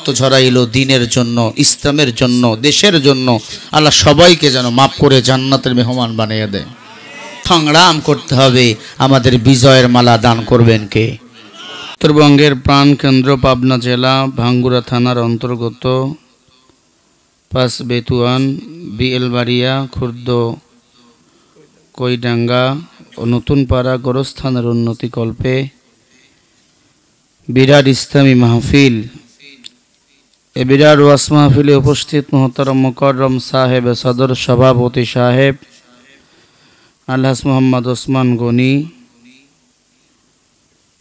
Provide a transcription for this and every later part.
রক্ত ঝরাইলো দিনের জন্য, ইসলামের জন্য, দেশের জন্য। আল্লাহ সবাইকে যেন মাফ করে জান্নাতের মেহমান বানিয়ে দেয়। সংগ্রাম করতে হবে, আমাদের বিজয়ের মালা দান করবেন কে? উত্তরবঙ্গের প্রাণকেন্দ্র পাবনা জেলা ভাঙ্গুড়া থানার অন্তর্গত পাঁচ বেতুয়ান, বিএলবাড়িয়া, খুর্দ কইডাঙ্গা ও নতুনপাড়া গোরস্থানের উন্নতি কল্পে বিরাট ইসলামী মাহফিল। এ বিরাট ওয়াজ মাহফিলে উপস্থিত মোহতারম মুকররম সাহেব সদর সভাপতি সাহেব আলহাজ মোহাম্মদ ওসমান গনি,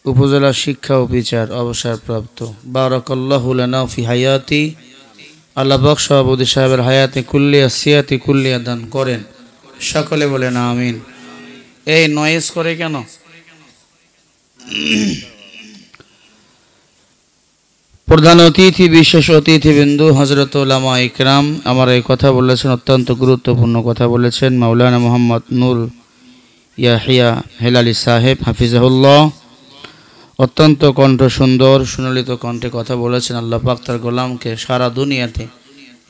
উপজেলা শিক্ষা অফিসার অবসরপ্রাপ্ত, বারাকাল্লাহু লানা ফি হায়াতি, আল্লাহ পাক সভাপতি সাহেবের হায়াতে কুল্লিয়া সিয়াতি কুল্লিয়া দান করেন। সকলে বলেন আমিন। এই নয়েজ করে কেন? প্রধান অতিথি, বিশেষ অতিথিবৃন্দু, হযরত উলামা ইকরাম আমার এই কথা বলেছেন, অত্যন্ত গুরুত্বপূর্ণ কথা বলেছেন মাওলানা মোহাম্মদ নূর ইয়াহিয়া হেলালি সাহেব হাফিজাহুল্লাহ। অত্যন্ত কণ্ঠ সুন্দর, সুললিত কণ্ঠে কথা বলেছেন। আল্লাহ পাক তার গোলামকে সারা দুনিয়াতে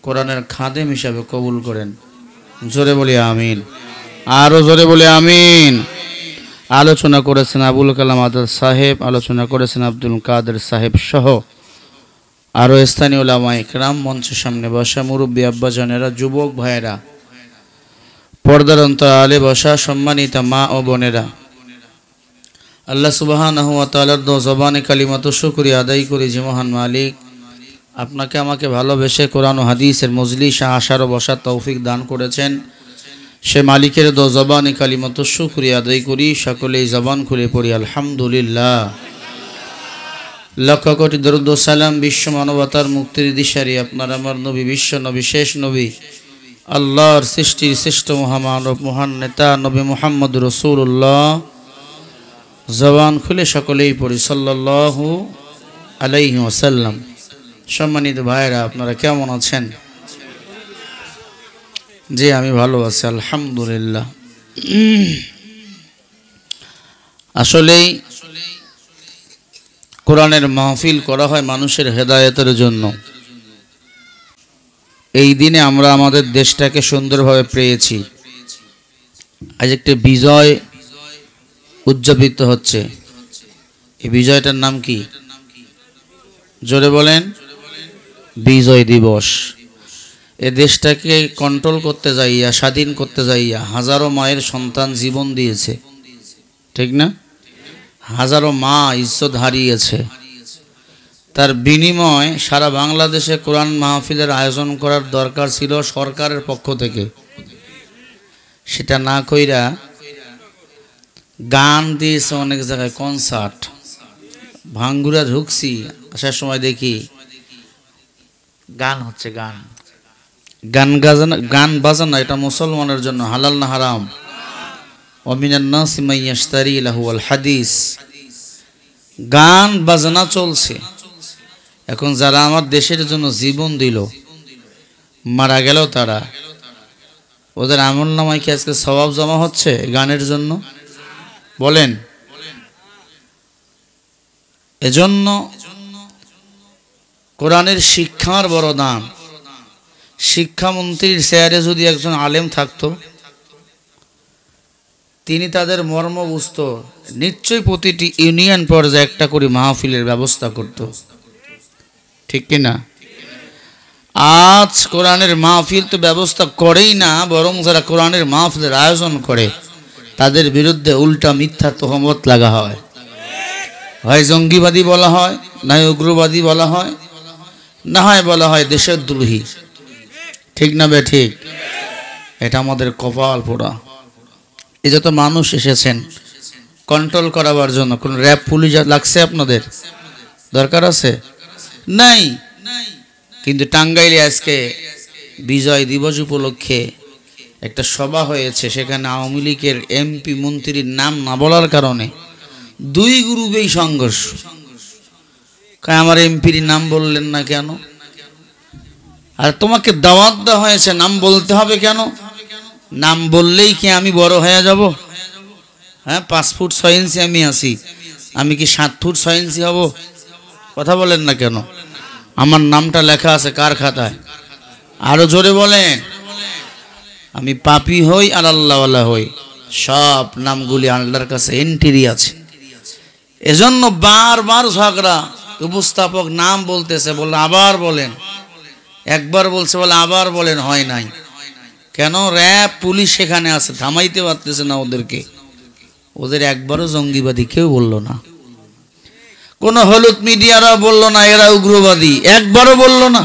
কোরআনের খাদেম হিসাবে কবুল করেন। জোরে বলি আমিন, আরও জোরে বলি আমিন। আলোচনা করেছেন আবুল কালাম আজাদ সাহেব, আলোচনা করেছেন আব্দুল কাদের সাহেব সহ আরও স্থানীয় উলামা ইকরাম, মঞ্চের সামনে বসা মুরব্বী আব্বাজানেরা, যুবক ভাইয়েরা, পর্দার অন্তরালে বসা সম্মানিতা মা ও বোনেরা, আল্লাহ সুবহানাহু ওয়া তাআলার দো জবানে কালিমাত শুকরিয়া আদায় করি যে মহান মালিক আপনাকে আমাকে ভালোবেসে কোরআন ও হাদিসের মজলিসে আসার ও বসার তৌফিক দান করেছেন। সে মালিকের দো জবানে কালিমাত শুকরিয়া আদায় করি। সকলেই জবান খুলে পড়ি আলহামদুলিল্লাহ। লক্ষ কোটি দরুদ ও সালাম বিশ্ব মানবতার মুক্তির দিশারি আপনার আমার নবী, বিশ্ব নবী, শেষ নবী, আল্লাহর সৃষ্টির শ্রেষ্ঠ মহামানব, মহান নেতা নবী মুহাম্মদ রাসূলুল্লাহ। জবান খুলে সকলেই পড়ি সাল্লাল্লাহু আলাইহি ওয়াসাল্লাম। সম্মানিত ভাইরা, আপনারা কেমন আছেন? জি, আমি ভালো আছি আলহামদুলিল্লাহ। আসলেই কোরআনের মাহফিল করা হয় মানুষের হেদায়েতের জন্য। এই দিনে আমরা আমাদের দেশটাকে সুন্দরভাবে পেয়েছি। আজ একটা বিজয় উদযাপিত হচ্ছে। এই বিজয়টার নাম কি? জোরে বলেন। বিজয় দিবস। এ দেশটাকে কন্ট্রোল করতে যাইয়া, স্বাধীন করতে যাইয়া হাজারো মায়ের সন্তান জীবন দিয়েছে, ঠিক না? হাজারো মা ইজ্জত হারিয়েছে। তার বিনিময় সারা বাংলাদেশে কোরআন মাহফিলের আয়োজন করার দরকার ছিল সরকারের পক্ষ থেকে। সেটা না কইরা গান দিয়েছে অনেক জায়গায়, কনসার্ট। ভাঙ্গুরা ঢুকছি, আসার সময় দেখি গান হচ্ছে, গান বাজানো এটা মুসলমানের জন্য হালাল না হারাম? ওয়ামিনান নাসি মান ইয়াশতারি লাহুল হাদিস। গান বাজনা চলছে। এখন যারা আমার দেশের জন্য জীবন দিল, মারা গেল, তারা ওদের আমল নামায় কি আজকে সওয়াব জমা হচ্ছে গানের জন্য? বলেন। এজন্য কোরআনের শিক্ষার বড় দাম। শিক্ষামন্ত্রীর চেয়ারে যদি একজন আলেম থাকতো, তিনি তাদের মর্ম বুঝত, নিশ্চয়ই প্রতিটি ইউনিয়ন পর্যায়ে একটা করে মাহফিলের ব্যবস্থা করত, ঠিক কিনা? আজ কোরআনের মাহফিল তো ব্যবস্থা করেই না, বরং যারা কোরআনের মাহফিলের আয়োজন করে তাদের বিরুদ্ধে উল্টা মিথ্যা তহমত লাগা হয়। হয় জঙ্গিবাদী বলা হয়, না হয় উগ্রবাদী বলা হয়, না হয় বলা হয় দেশের দ্রোহী, ঠিক না বে ঠিক? এটা আমাদের কপাল পোড়া। এই যত মানুষ এসেছেন কন্ট্রোল করাবার জন্য, কোন র্যাব পুলিশ লাগছে আপনাদের? দরকার আছে? নাই। কিন্তু টাঙ্গাইলে আজকে বিজয় দিবস উপলক্ষে একটা সভা হয়েছে। সেখানে আওয়ামী লীগের এমপি মন্ত্রীর নাম না বলার কারণে দুই গ্রুপেই সংঘর্ষ। আমার এমপির নাম বললেন না কেন? আর তোমাকে দাওয়াত দেওয়া হয়েছে, নাম বলতে হবে কেন? নাম বললেই কি আমি বড় হয়ে যাব? হ্যাঁ, 5 ফুট 6 ইঞ্চি আমি আছি, আমি কি 7 ফুট 6 ইঞ্চি হব? কথা বলেন না কেন? আমার নামটা লেখা আছে কার খাতায়? আরো জোরে বলেন। আমি পাপী হই আর আল্লাহওয়ালা হই, সব নামগুলি আল্লাহর কাছে এন্ট্রি আছে। এজন্য বারবার ঝগড়া। উপস্থাপক নাম বলতেছে, বললে আবার বলেন, একবার বলছে বলে আবার বলেন, হয় নাই কেন? র্যাব পুলিশ সেখানে আছে, থামাইতে পারতেছে না ওদেরকে। ওদের একবারও জঙ্গিবাদী কেউ বলল না, কোন হলুদ মিডিয়ারা বলল না এরা উগ্রবাদী, একবারও বলল না।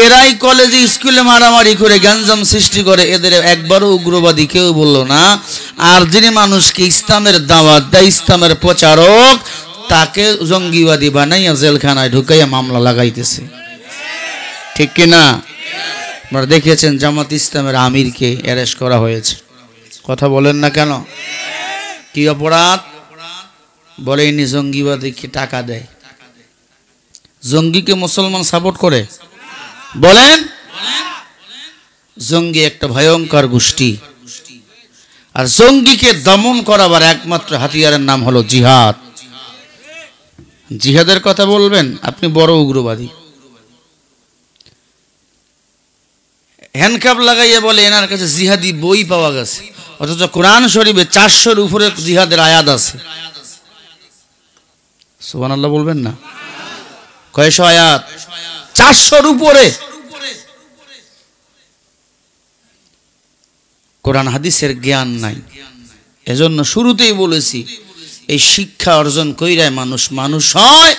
এরাই কলেজে স্কুলে মারামারি করে গ্যাঞ্জাম সৃষ্টি করে, এদের একবারও উগ্রবাদী কেউ বলল না। আর যিনি মানুষকে ইসলামের দাওয়াত দেয়, ইসলামের প্রচারক, তাকে জঙ্গিবাদী বানাইয়া জেলখানায় ঢুকাইয়া মামলা লাগাইতেছে, ঠিক কিনা? আপনারা দেখেছেন জামাত ইসলামের আমিরকে অ্যারেস্ট করা হয়েছে, কথা বলেন না কেন? কি অপরাধ? বলে ইনি জঙ্গিবাদীকে টাকা দেয়। জঙ্গিকে মুসলমান সাপোর্ট করে? বলেন, জঙ্গি একটা ভয়ঙ্কর গোষ্ঠী, আর জঙ্গিকে দমন করাবার একমাত্র হাতিয়ারের নাম হলো জিহাদ। জিহাদের কথা বলবেন, আপনি বড় উগ্রবাদী। হ্যান্ডকাপ লাগাইয়া বলে এনার কাছে জিহাদি বই পাওয়া গেছে, অথচ কোরআন শরীফে 400-র উপরে জিহাদের আয়াত আছে। সুবহানাল্লাহ বলবেন না? কয়শো আয়াত? 400-র উপরে। কোরআন হাদিসের জ্ঞান নাই। এজন্য শুরুতেই বলেছি, এই শিক্ষা অর্জন কইরায় মানুষ মানুষ হয়,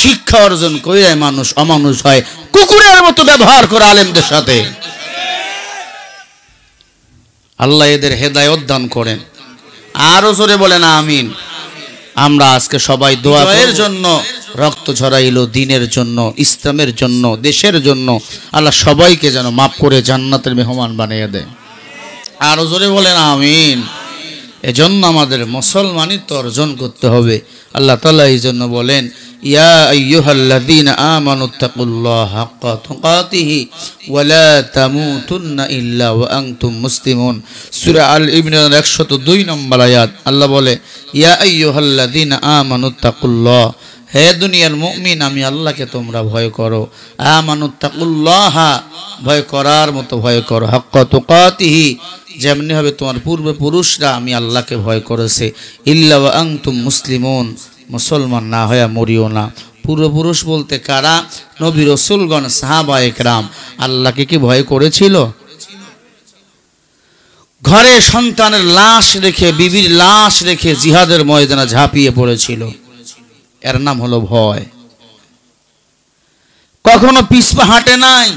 শিক্ষা অর্জন কইরায় মানুষ অমানুষ হয়। কুকুরের মতো ব্যবহার করে আলেমদের সাথে। আল্লাহ এদের হেদায়েত দান করেন। আরো জোরে বলেন আমিন। আমরা আজকে সবাই দোয়ার জন্য রক্ত ঝরাইলো, দিনের জন্য, ইসলামের জন্য, দেশের জন্য। আল্লাহ সবাইকে যেন মাফ করে জান্নাতের মেহমান বানিয়ে দেয়। আরো জোরে বলেন আমিন। এজন্য আমাদের মুসলমানিত্ব অর্জন করতে হবে। আল্লাহ তাআলা এই জন্য বলেন, ইয়া আইয়ুহাল্লাযীনা আমানুত্তাকুল্লাহা হাক্কা তুকাতিহি ওয়া লা তামুতুন্না ইল্লা ওয়া আনতুম মুসলিমুন। সূরা আল ইমরান 102 নম্বর আয়াত। আল্লাহ বলে, ইয়া আইয়ুহাল্লাযীনা আমানুত্তাকুল্লাহ, হে দুনিয়ার মুমিন, আমি আল্লাহকে তোমরা ভয় করো। আমানুত্তাকুল্লাহা, ভয় করার মতো ভয় করো। হাক্কা তুকাতিহি, যেমনি হবে তোমার পূর্বপুরুষরা আমি আল্লাহকে ভয় করেছে। ইল্লা ওয়া আনতুম মুসলিমুন, মুসলমান না হয়ে মরিও না। পূর্বপুরুষ বলতে কারা? নবী রাসূলগণ, সাহাবায়ে কেরাম। আল্লাহকে কি ভয় করেছিল? ঘরে সন্তানের লাশ রেখে, বিবির লাশ রেখে জিহাদের ময়দানে ঝাঁপিয়ে পড়েছিল। এর নাম হলো ভয়। কখনো পিছপা হাঁটে নাই,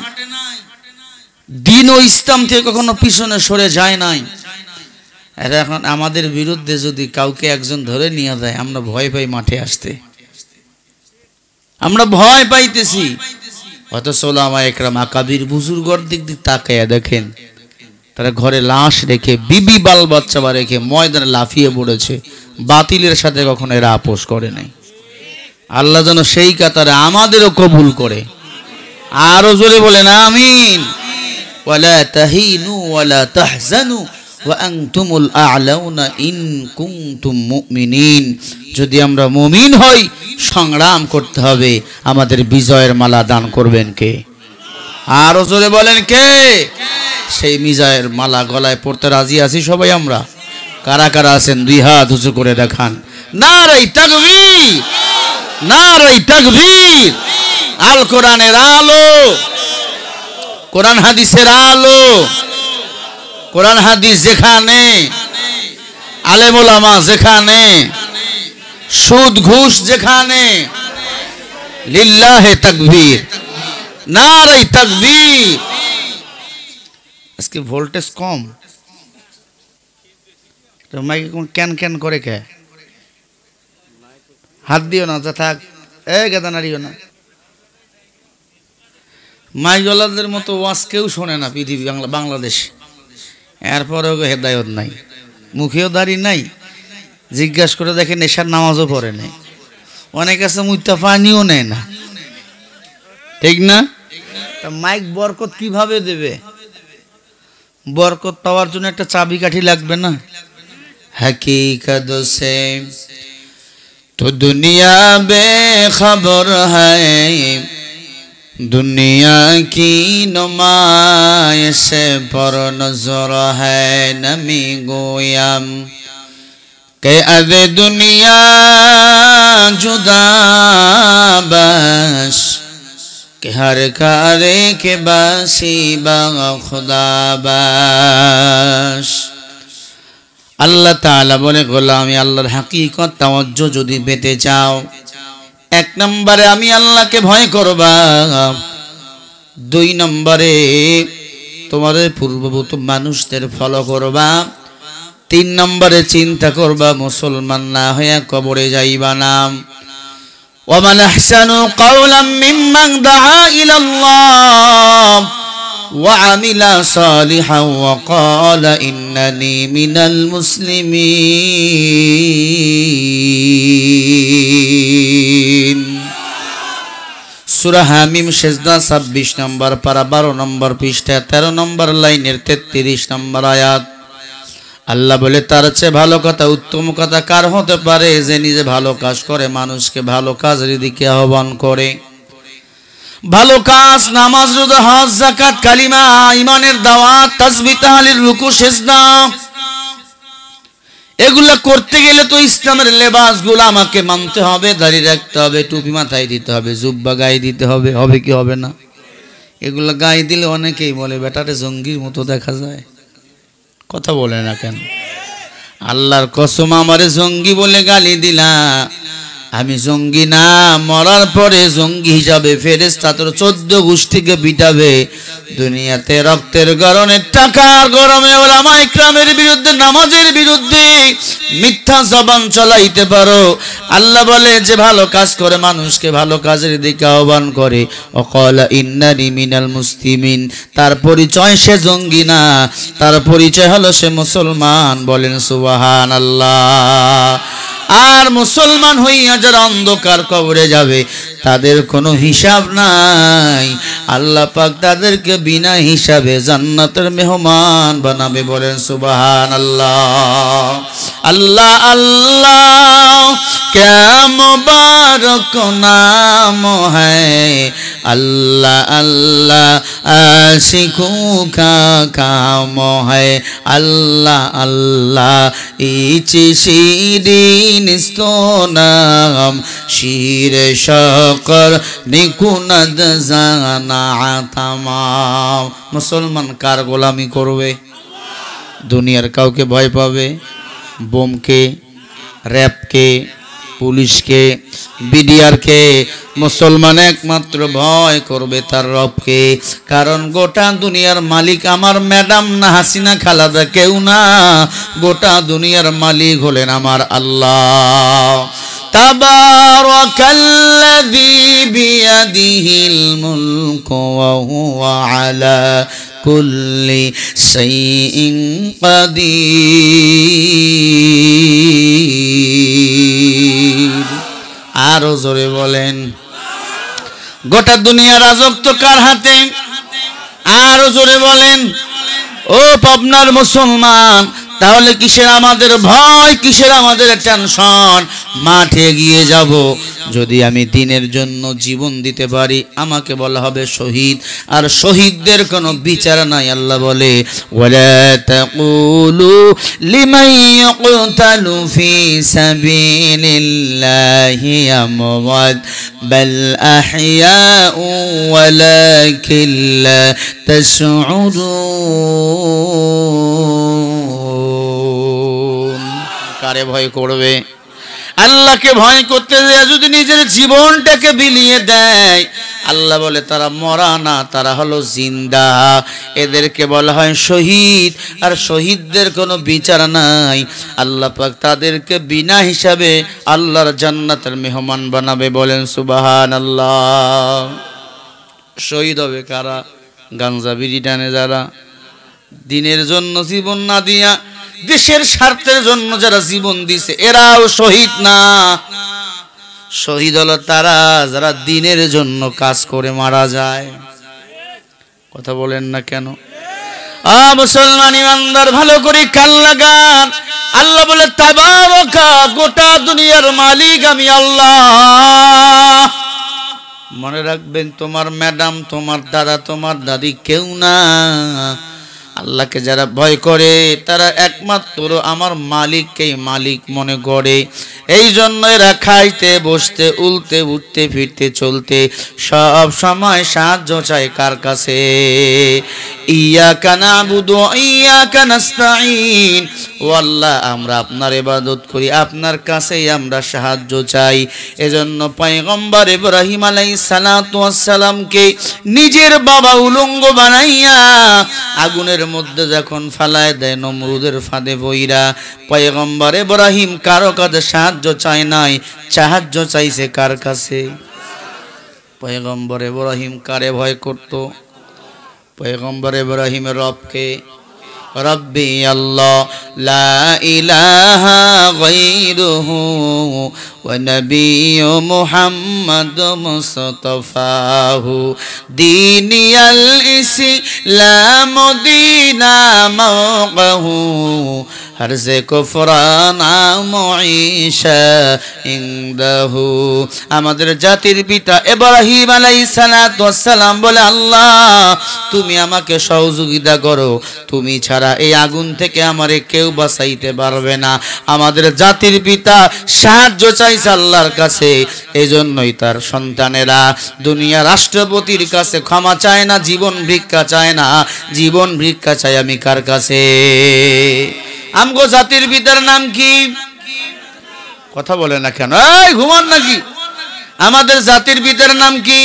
দিন ও ইসলাম থেকে কখনো পিছনে সরে যায় নাই। এরা এখন আমাদের বিরুদ্ধে যদি কাউকে একজন ধরে নিয়ে যায়, আমরা ভয় পাই মাঠে আসতে, আমরা ভয় পাইতেছি। অথচ ওলামায়ে কেরাম, আকাবির বুজুর্গর দিক তাকায়া দেখেন, তারা ঘরে লাশ রেখে, বিবি বাল বাচ্চা রেখে ময়দানে লাফিয়ে পড়েছে। বাতিলের সাথে কখনো এরা আপোষ করে নাই। আল্লাহ যেন সেই কাতারে আমাদেরও কবুল করে। আরো জোরে বলেন আমিন। ওয়ালা তাহিনু ওয়ালা তাহজানু ওয়া আনতুমুল আ'লাউনা ইন কুনতুম মুমিনিন। যদি আমরা মুমিন হই, সংগ্রাম করতে হবে। আমাদের বিজয়ের মালা দান করবেন কে? আরো জোরে বলেন কে? সেই বিজয়ের মালা গলায় পড়তে রাজি আছি সবাই আমরা? কারা কারা আছেন দুই হাত উঁচু করে দেখান। নারে তাকবীর, নারে তাকবীর। আল কোরআনের আলো, কোরআন হাদিসের আলো। কোরআন হাদিস যেখানে, আলেম ওলামা যেখানে, সুদ ঘুষ যেখানে, লিল্লাহে তাকবীর, নারে তাকবীর। আজকে ভোল্টেজ কম, তো মাইকে কোন ক্যান ক্যান করে কে? হাত দিও না, যা থাক, গেদা নাড়িও না। মাইগলাদের মতো ওয়াজ কেউ শোনে না পৃথিবী, বাংলাদেশ। এরপরেও হেদায়ত নাই, মুখেও দাড়ি নাই। জিজ্ঞাসা করে দেখে নেশার নামাজও পড়ে নেই। অনেক আছে মুইতা পানিও নেয় না, ঠিক না? তা মাইক বরকত কিভাবে দেবে? বরকত পাওয়ার জন্য একটা চাবিকাঠি লাগবে না? हकीकत से तो दुनिया बेखबर है, दुनिया की नुमाइश पर नजर है नमी गोयम के अद दुनिया जुदा बस के हर कारे के बासी बा खुदा बस। আল্লাহ তাআলা বলে গোলামি আল্লাহর হাকিকত তাওয়াজ্জুহ যদি পেতে চাও এক নম্বরে আমি আল্লাহকে ভয় করবা, দুই নম্বরে তোমাদের পূর্ববর্ত মানুষদের ফলো করবা, তিন নম্বরে চিন্তা করবা মুসলমান না হয়ে কবরে যাইবা না। ওয়ামান আহসানু কাওলাম মিম্মান দাআ ইলাল্লাহ وعمل صالحا وقال إنني من المسلمين। সূরা হামিম সেজদা 26 নম্বর পারা 12 নম্বর পৃষ্ঠা 13 নম্বর লাইনের 33 নম্বর আয়াত। আল্লাহ বলে তার চেয়ে ভালো কথা উত্তম কথা কার হতে পারে যে নিজে ভালো কাজ করে মানুষকে ভালো কাজের দিকে আহ্বান করে। ভালো কাজ নামাজ রোজা হজ যাকাত কালিমা ঈমানের দাওয়াত তাসবিহ তাহলিল রুকু সিজদা এগুলা করতে গেলে তো ইসলামের লেবাসগুলো আমাকে মানতে হবে, দাড়ি রাখতে হবে, টুপি মাথায় দিতে হবে, জুব্বা গায়ে দিতে হবে, হবে কি হবে না? এগুলা গায়ে দিলে অনেকেই বলে বেটারে জঙ্গির মতো দেখা যায়, কথা বলে না কেন? আল্লাহর কসম আমারে জঙ্গি বলে গালি দিলা, আমি জঙ্গি না, মরার পরে জঙ্গি হিসাবে ফেরেশতা তোর 14 গোষ্ঠীকে পিটাবে। দুনিয়াতে রক্তের গরমে টাকার গরমে ওলামা ইকরামের বিরুদ্ধে নামাজের বিরুদ্ধে মিথ্যা জবান চলাইতে পারো। আল্লাহ বলে যে ভালো কাজ করে মানুষকে ভালো কাজের দিকে আহ্বান করে ওয়াকালা ইন্নানি মিনাল মুসলিমিন, তার পরিচয় সে জঙ্গি না, তার পরিচয় হলো সে মুসলমান। বলেন সুবহানাল্লাহ। আর মুসলমান হইয়া যারা অন্ধকার কবরে যাবে তাদের কোনো হিসাব নাই, আল্লাহ পাক তাদেরকে বিনা হিসাবে জান্নাতের মেহমান বানাবে। বলেন সুবহানাল্লাহ। আল্লাহ আল্লাহ क्या मुबारक नाम है, अल्लाह अल्लाह आशिकों का काम है, अल्लाह अल्लाह इच शीरीन स्तोनाम शीर शकर निकुनद जाना तमाम। मुसलमान कार गोलामी करबे, दुनियार काउके भय पाबे, बोम के रैप के पुलिस के বিডিআর কে, মুসলমান একমাত্র ভয় করবে তার রবকে। কারণ গোটা দুনিয়ার মালিক আমার ম্যাডাম না হাসিনা খালাদা কেউ না, গোটা দুনিয়ার মালিক হলেন আমার আল্লাহ। তাবারাকাল্লাযী বিয়াদিহিল মুলকু ওয়া হুয়া আলা কুল্লি শাইইন কাদির। আরো জোরে বলেন গোটা দুনিয়ার রাজত্ব কার হাতে? আরো জোরে বলেন। ও পাবনার মুসলমান, তাহলে কিসের আমাদের ভয়, কিসের আমাদের টেনশন? মাঠে গিয়ে যাব, যদি আমি দ্বীনের জন্য জীবন দিতে পারি আমাকে বলা হবে শহীদ, আর শহীদদের কোনো বিচার নাই। আল্লাহ বলে ওয়ালা তাকুলু লিমান ইয়াকতালু ফি সাবিলিল্লাহি আমওয়াত বাল আহইয়াউ ওয়ালাকিন লা তাশউরুন। কারে ভয় করবে? আল্লাহকে ভয় করতে যায় যদি নিজের জীবনটাকে বিলিয়ে দেয়, আল্লাহ বলে তারা মরা না, তারা হলো জিন্দা। এদেরকে বলা হয় শহীদ, আর শহীদদের কোনো বিচার নাই। আল্লাহ পাক তাদেরকে বিনা হিসাবে আল্লাহর জান্নাতের মেহমান বানাবে। বলেন সুবহানাল্লাহ। শহীদ হবে কারা? গাঞ্জা বিড়ি টানে যারা, দ্বীনের জন্য জীবন না দিয়া দেশের স্বার্থের জন্য যারা জীবন দিছে এরাও শহীদ না। শহীদ হলো তারা যারা দ্বীনের জন্য কাজ করে মারা যায়। কথা বলেন না কেন? মুসলমান ইমানদার ভালো করে কান লাগান। আল্লাহ বলে তাবারাকা, গোটা দুনিয়ার মালিক আমি আল্লাহ। মনে রাখবেন, তোমার ম্যাডাম, তোমার দাদা, তোমার দাদি কেউ না। আল্লাহকে যারা ভয় করে তারা একমাত্র আমার মালিককেই মালিক মনে করে। এই জন্য এরা খাইতে বসতে উলতে উঠতে ফিরতে চলতে সব সময় সাহায্য চায় কার কাছে? ইয়াকা নাবুদু ওয়া ইয়াকা নাস্তাঈন। ও আল্লাহ, আমরা আপনার ইবাদত করি, আপনার কাছেই আমরা সাহায্য চাই। এজন্য পয়গম্বর ইব্রাহিম আলাইহিস সালাতু ওয়াস সালামকে নিজের বাবা উলঙ্গ বানাইয়া আগুনের মধ্যে যখন ফালায় দেয় নমরুদের ফাঁদে বইরা, পয়গম্বর ইব্রাহিম কারো কাছে সাহায্য চায় নাই, সাহায্য চাইছে কার কাছে? পয়গম্বর ইব্রাহিম কারে ভয় করত? পয়গম্বর ইব্রাহিমের রবকে। রব্বি আল্লাহ লা ইলাহা গায়রুহু ওয়া নাবিয়্যু মুহাম্মাদ মুস্তাফাহু দীনিয়াল ইসলাম দীনা মাওকাহু হরজে কুফরানা মুঈশা ইনদাহু। আমাদের জাতির পিতা ইব্রাহিম আলাইহিস সালাতু ওয়াস সালাম বলে, আল্লাহ তুমি আমাকে সহযোগিতা করো, তুমি ছাড়া এই আগুন থেকে আমারে কেউ বাঁচাইতে পারবে না। আমাদের জাতির পিতা সাহায্য চাইছে আল্লাহর কাছে। এই জন্যই তার সন্তানেরা দুনিয়া রাষ্ট্রপতির কাছে ক্ষমা চায় না, জীবন ভিক্ষা চায় না। জীবন ভিক্ষা চাই আমি কার কাছে? আমগো জাতির পিতার নাম কি? কথা বলে না কেন? এই ঘুমান নাকি? আমাদের জাতির পিতার নাম কি?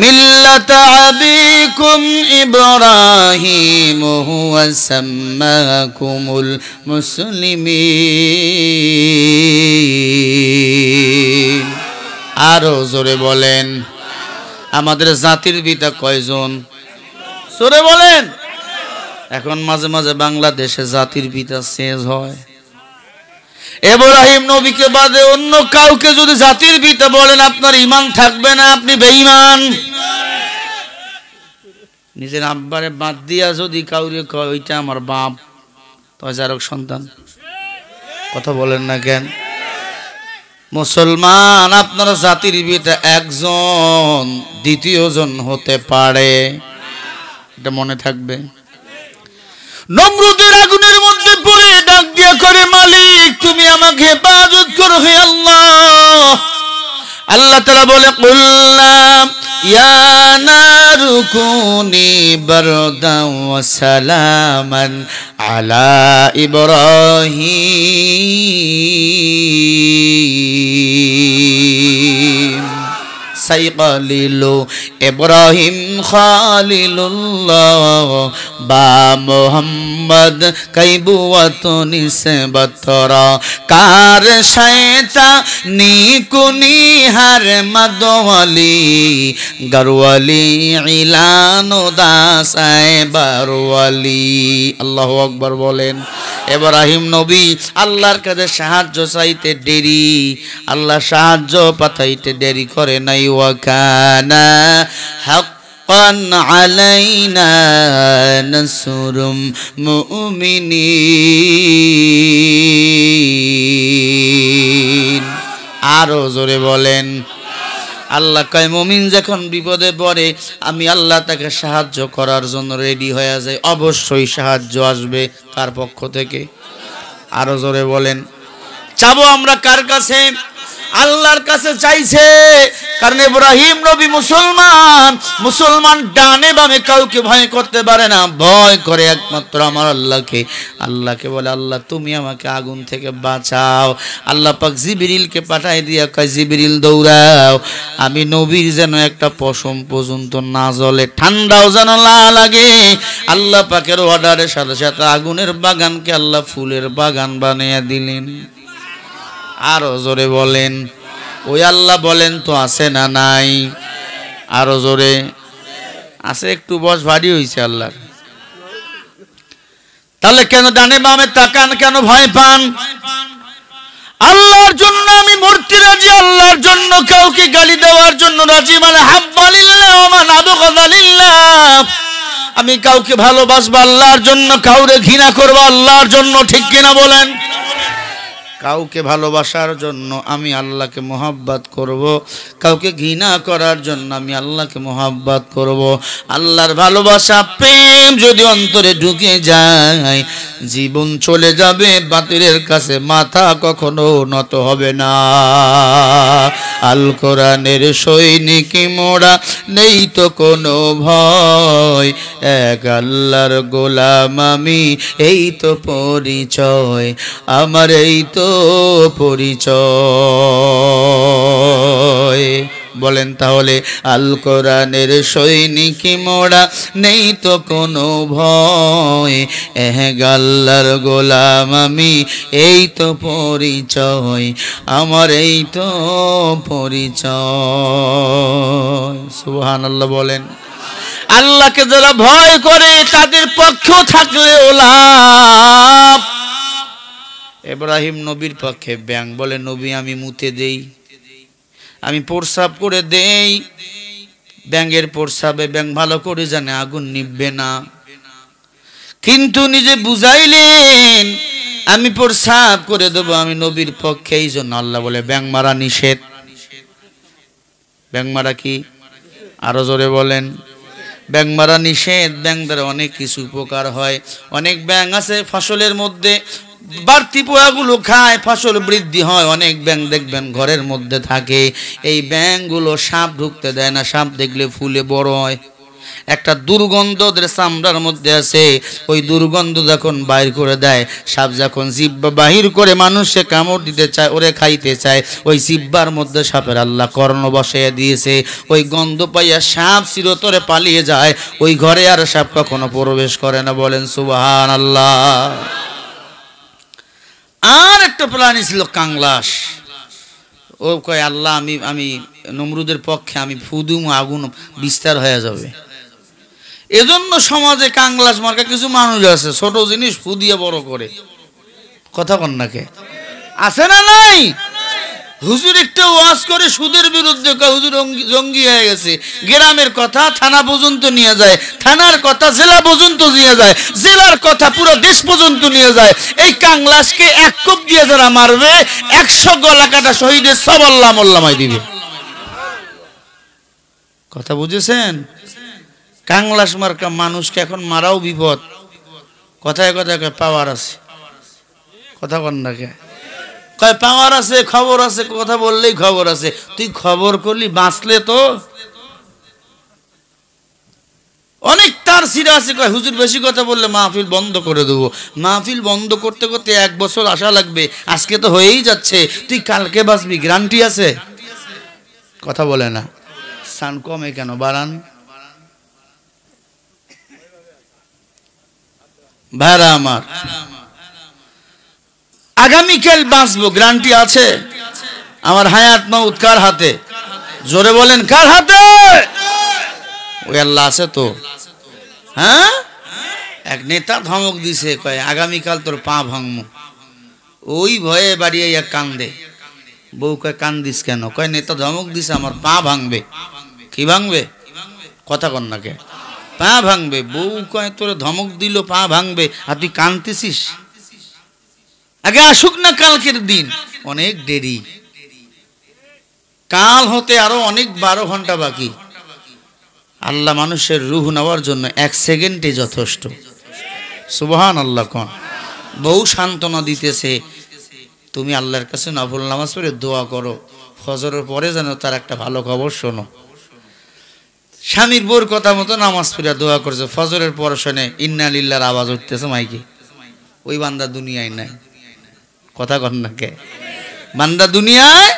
মিল্লাতা আবিকুম ইব্রাহিম হুয়া সাম্মাকুমুল মুসলিমিন। আরো জোরে বলেন, আমাদের জাতির পিতা কয়জন? জোরে বলেন। এখন মাঝে মাঝে বাংলাদেশে জাতির পিতা চেঞ্জ হয়। ইব্রাহিম নবীকে বাদে অন্য কাউকে যদি জাতির পিতা বলেন, আপনার ঈমান থাকবে না, আপনি বেঈমান। নিজের আব্বারে বাদ দিয়া যদি কাউরে কয় ওইটা আমার বাপ, তো যারক সন্তান। কথা বলেন না কেন? মুসলমান, আপনারা জাতির পিতা একজন, দ্বিতীয়জন হতে পারে, এটা মনে থাকবে। নমরুদের আগুনের মধ্যে পড়ে ডাক দিয়া করে, মালিক তুমি আমাকে হেফাজত করো হে আল্লাহ। আল্লাহ তাআলা বলে, কুল্লা ইয়া নারু কুনি বারদান ওয়া সালামান আলা ইব্রাহিম। সাইকালিলু ইব্রাহিম খালিলুল্লাহ বা মুহাম্মদ কাইবুয়াত নিসবতরা কার শায়তা নিকুনি হার মদওয়ালি গরওয়ালি ইলানো দাসায় বারওয়ালি। আল্লাহু আকবার বলেন। ইব্রাহিম নবী আল্লাহর কাছে সাহায্য চাইতে দেরি, আল্লাহ সাহায্য পাঠাইতে দেরি করে নাই। ওয়া কানা হাক্কান আলাইনা নাসরুল মুমিনিন। আরো জোরে বলেন। আল্লাহ কয়, মুমিন যখন বিপদে পড়ে আমি আল্লাহ তাকে সাহায্য করার জন্য রেডি হয়ে যায়, অবশ্যই সাহায্য আসবে। কার পক্ষ থেকে? আরো জোরে বলেন। চাবো আমরা কার কাছে? আল্লাহর কাছে চাইছে। কারণ ইব্রাহিম নবী মুসলমান, মুসলমান ডানে বামে কাউকে ভয় করতে পারে না, ভয় করে একমাত্র আমার আল্লাহকে। আল্লাহকে বলে, আল্লাহ তুমি আমাকে আগুন থেকে বাঁচাও। আল্লাহ পাক জিবরিলকে পাঠাই দিয়া কয়, জিবরিল দৌড়াও, আমি নবীর যেন একটা পশম পর্যন্ত না জ্বলে, ঠান্ডাও যেন না লাগে। আল্লাহ পাকের অর্ডারের সাথে সাথে আগুনের বাগানকে আল্লাহ ফুলের বাগান বানিয়ে দিলেন। আরো জোরে বলেন। ওই আল্লাহ বলেন তো আছে না নাই? আরো জোরে। আছে, একটু বস ভারী হয়েছে আল্লাহর। তাহলে কেন ডানে বামে তাকান, কেন ভয় পান? আল্লাহর জন্য আমি মূর্তি রাজি, আল্লাহর জন্য কাউকে গালি দেওয়ার জন্য রাজি। মানে হাব্বালিল্লাহ ওয়া মান আবগাদালিল্লাহ, আমি কাউকে ভালোবাসবো আল্লাহর জন্য, কাউরে ঘৃণা করবো আল্লাহর জন্য। ঠিক কিনা বলেন? কাউকে ভালোবাসার জন্য আমি আল্লাহকে মোহাব্বত করব, কাউকে ঘৃণা করার জন্য আমি আল্লাহকে মোহাব্বত করব। আল্লাহর ভালোবাসা প্রেম যদি অন্তরে ঢুকে যায়, জীবন চলে যাবে, বাতিলের কাছে মাথা কখনো নত হবে না। আল কোরআনের সৈনিক মোরা, নেই তো কোনো ভয়, এক আল্লাহর গোলাম আমি, এই তো পরিচয় আমার, এই তো পরিচয়। বলেন তাহলে, আল কোরআনের সৈনিক মোরা, নেই তো কোনো ভয়, এক আল্লাহর গোলাম আমি, এই তো পরিচয় আমার, এই তো পরিচয়। সুবহানাল্লাহ বলেন। আল্লাহকে যারা ভয় করে তাদের পক্ষেও থাকলেও লাভ। ইব্রাহিম নবীর পক্ষে ব্যাং বলে, নবী আমি মুতে দেই, আমি প্রস্রাব করে দেই, ব্যাঙের প্রস্রাবে ব্যাং ভালো করে জানে আগুন নিভবে না, কিন্তু নিজে বুঝাইলেন আমি প্রস্রাব করে দেব, আমি নবীর পক্ষে। এই জন্য আল্লাহ বলে ব্যাং মারা নিষেধ। ব্যাং মারা কি? আরো জোরে বলেন। ব্যাং মারা নিষেধ। ব্যাং দ্বারা অনেক কিছু উপকার হয়। অনেক ব্যাং আছে ফসলের মধ্যে বাড়তি পোয়াগুলো খায়, ফসল বৃদ্ধি হয়। অনেক ব্যাং দেখবেন ঘরের মধ্যে থাকে, এই ব্যাংগুলো সাপ ঢুকতে দেয় না, সাপ দেখলে ফুলে বড় হয়। একটা দুর্গন্ধ ওদের চামড়ার মধ্যে আছে, ওই দুর্গন্ধ যখন বাইর করে দেয়, সাপ যখন জিহ্বা বাহির করে মানুষে কামড় দিতে চায়, ওরে খাইতে চায়, ওই জিহ্বার মধ্যে সাপের আল্লাহ কর্ণ বসাইয়া দিয়েছে। ওই গন্ধ পাইয়া সাপ চিরতরে পালিয়ে যায়, ওই ঘরে আর সাপ কখনো প্রবেশ করে না। বলেন সুবহানাল্লাহ। আর একটা প্রাণী ছিল কাংলাস। ও কয় আল্লাহ আমি নমরুদের পক্ষে, আমি ফুদুম, আগুন বিস্তার হয়ে যাবে। এজন্য সমাজে কাংলাস মার্কা কিছু মানুষ আছে, ছোট জিনিস ফু দিয়ে বড় করে। কথা কন্যাকে আছে না নাই? হুজুর একটা ওয়াজ করে সুদের বিরুদ্ধে, হুজুর জঙ্গি হয়ে গেছে। গ্রামের কথা থানা পর্যন্ত নিয়ে যায়, থানার কথা জেলা পর্যন্ত নিয়ে যায়, জেলার কথা পুরো দেশ পর্যন্ত নিয়ে যায়। এই কাংলাসকে এক কোপ দিয়ে যারা মারবে, 100 গলা কাটা শহীদের সব আল্লাহ মোল্লামাই দিবে। কথা বুঝেছেন? কাংলাস মার্কা মানুষকে এখন মারাও বিপদ। কথায় কথায় পাওয়ার আছে। কথা কন্যাকে কয় পাওয়ার আছে, খবর আছে, কথা বললেই খবর আছে। তুই খবর করলি, বাঁচলে তো অনেক তার সিরা আছে। কয় হুজুর বেশি কথা বললে মাহফিল বন্ধ করে দেবো। মাহফিল বন্ধ করতে করতে 1 বছর আসা লাগবে, আজকে তো হয়েই যাচ্ছে। তুই কালকে বাঁচবি, গ্যারান্টি আছে? কথা বলে না। সান কমে কেন, বাড়ান। ভাইরা আমার, আগামীকাল বাঁচবো, গ্যারান্টি আছে? আমার হায়াত মাউত কার হাতে? জোরে বলেন, কার হাতে? ওই আল্লাহ আছে তো। হ্যাঁ, এক নেতা ধমক দিছে, কয় আগামীকাল তোর পা ভাঙমু। ওই ভয়ে বাড়িয়ে কান্দে। বউ কয় কান্দিস কেন? কয় নেতা ধমক দিছে আমার পা ভাঙবে। কি ভাঙবে? কথা কন্যাকে পা ভাঙবে। বউ কয় তোর ধমক দিল পা ভাঙবে, আর তুই কাঁদতেছিস? আগে আসুক না কালকের দিন, অনেক দেরি। কাল হতে আরো অনেক 12 ঘন্টা বাকি। আল্লাহ মানুষের রূহ নেওয়ার জন্য 1 সেকেন্ডে যথেষ্ট। সুবহানাল্লাহ। কোন বউ সান্ত্বনা দিতেছে, তুমি আল্লাহর কাছে নফল নামাজ পড়ে দোয়া করো, ফজরের পরে যেন তার একটা ভালো খবর শোনো। স্বামীর বউর কথা মতো নামাজ পড়ে দোয়া করছে, ফজরের পর শুনে ইন্না লিল্লাহর আওয়াজ উঠতেছে মাইকে। ওই বান্দা দুনিয়ায় নাই। কথা কন না কে? বান্দা দুনিয়ায়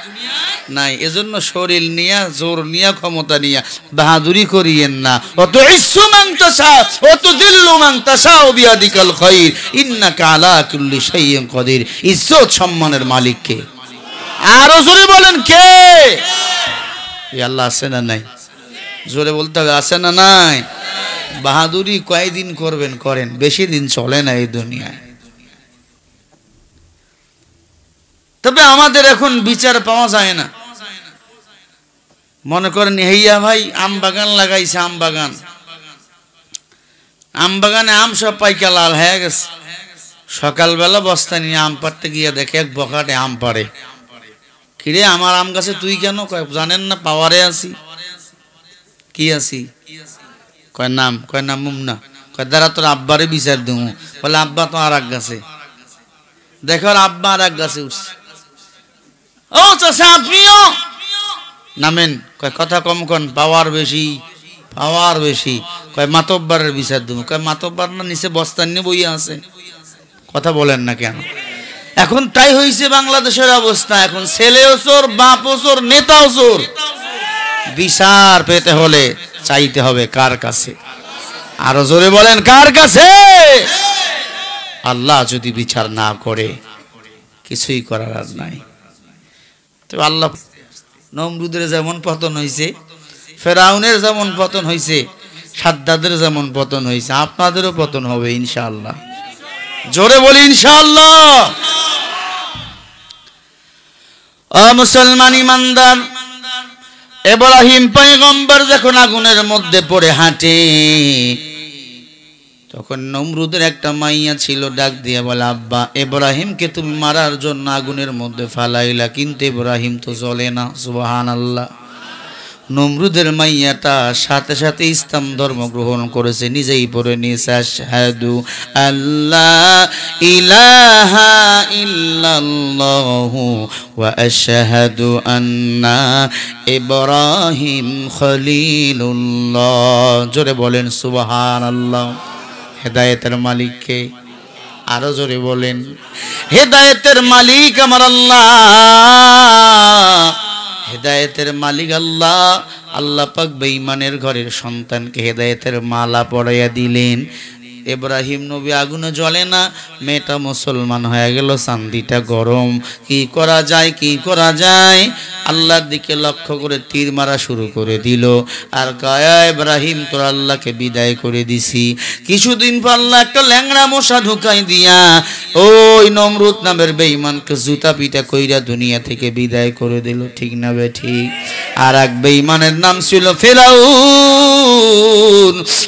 নাই। এজন্য শরীর নিয়া, জোর নিয়া, ক্ষমতা নিয়া বাহাদুরি করিয়েন না। অত ইসু মান তাশা, অত দিল্লু মান তাশা, বিয়াদিকাল খায়র, ইন্নাকা আলা কুল্লি শাইইন কাদির। ইজ্জত সম্মানের মালিক কে? আরো জোরে বলেন কে? এই আল্লাহ আছে না নাই? জোরে বলতে হবে, আছে না নাই? বাহাদুরি কয়দিন করবেন করেন, বেশি দিন চলে না এই দুনিয়ায়। তবে আমাদের এখন বিচার পাওয়া যায় না। মনে করেন হেইয়া ভাই আম বাগান লাগাইছে, আম বাগানে আম সব পাইকা লাল হয়ে গেছে, সকালবেলা বস্তা নিয়ে আম পাড়তে গিয়ে দেখে এক বখাটে আম পাড়ে। কিরে আমার আম গাছে তুই কেন? কয় জানেন না পাওয়ারে আছি। কি আছি? কয় নাম মুমনা। কয় দাঁড়া তোর আব্বারে বিচার দেবো। বলে আব্বা তো আর এক গাছে। দেখো আব্বা আর এক গাছে উঠছে। ও চাচা আপনিও নামেন। কয় কথা কম কন, পাওয়ার বেশি। কয় মাতব্বারের বিচার দেবো। কয় মাতব্বার না নিচে বস্তা নিয়ে বইয়া আছে। কথা বলেন না কেন? এখন তাই হয়েছে বাংলাদেশের অবস্থা। এখন ছেলেও চোর, বাপও চোর, নেতাও চোর। বিচার পেতে হলে চাইতে হবে কার কাছে? আরো জোরে বলেন কার কাছে? আল্লাহ যদি বিচার না করে কিছুই করার আর নাই। তো আল্লাহ নমরুদের যেমন পতন হয়েছে, ফেরাউনের যেমন পতন হয়েছে, সাদ্দাদের যেমন পতন হয়েছে, আপনাদেরও পতন হবে ইনশাআল্লাহ। জোরে বলি ইনশাআল্লাহ। মুসলমান ইমানদার, ইব্রাহিম পয়গম্বর যখন আগুনের মধ্যে পড়ে হাঁটে, তখন নমরুদের একটা মাইয়া ছিল, ডাক দিয়ে বলে আব্বা ইব্রাহিমকে তুমি মারার জন্য আগুনের মধ্যে ফালাইলা, কিন্তু ইব্রাহিম তো জ্বলে না। সুবহানাল্লাহ। নমরুদের মাইয়াটা সাথে সাথে ইসলাম ধর্ম গ্রহণ করেছে, নিজেই পড়ে নিয়েছে আশহাদু আল্লাহ ইলাহা ইল্লাল্লাহু ওয়া আশহাদু আন্না ইব্রাহিম খলিলুল্লাহ। জোরে বলেন সুবহানাল্লাহ। হেদায়েতের মালিক কে? আরো জোরে বলেন। হেদায়েতের মালিক আমার আল্লাহ। হেদায়েতের মালিক আল্লাহ। আল্লাহ পাক বেঈমানের ঘরের সন্তানকে হেদায়েতের মালা পরাইয়া দিলেন। ইব্রাহিম নবী আগুনে জ্বলে না, মেয়েটা মুসলমান হয়ে গেল, চান্দিটা গরম। কি করা যায়? আল্লাহর দিকে লক্ষ্য করে তীর মারা শুরু করে দিল। আর গায়া ইব্রাহিম তোর আল্লাহকে বিদায় করে দিছি। কিছুদিন পর আল্লাহ একটা ল্যাংড়া মশা ঢুকাই দিয়া ওই নমরুদ নামের বেঈমানকে জুতা পিটা কইরা দুনিয়া থেকে বিদায় করে দিল। ঠিক না বে ঠিক? আর এক বেঈমানের নাম ছিল ফিরাউন।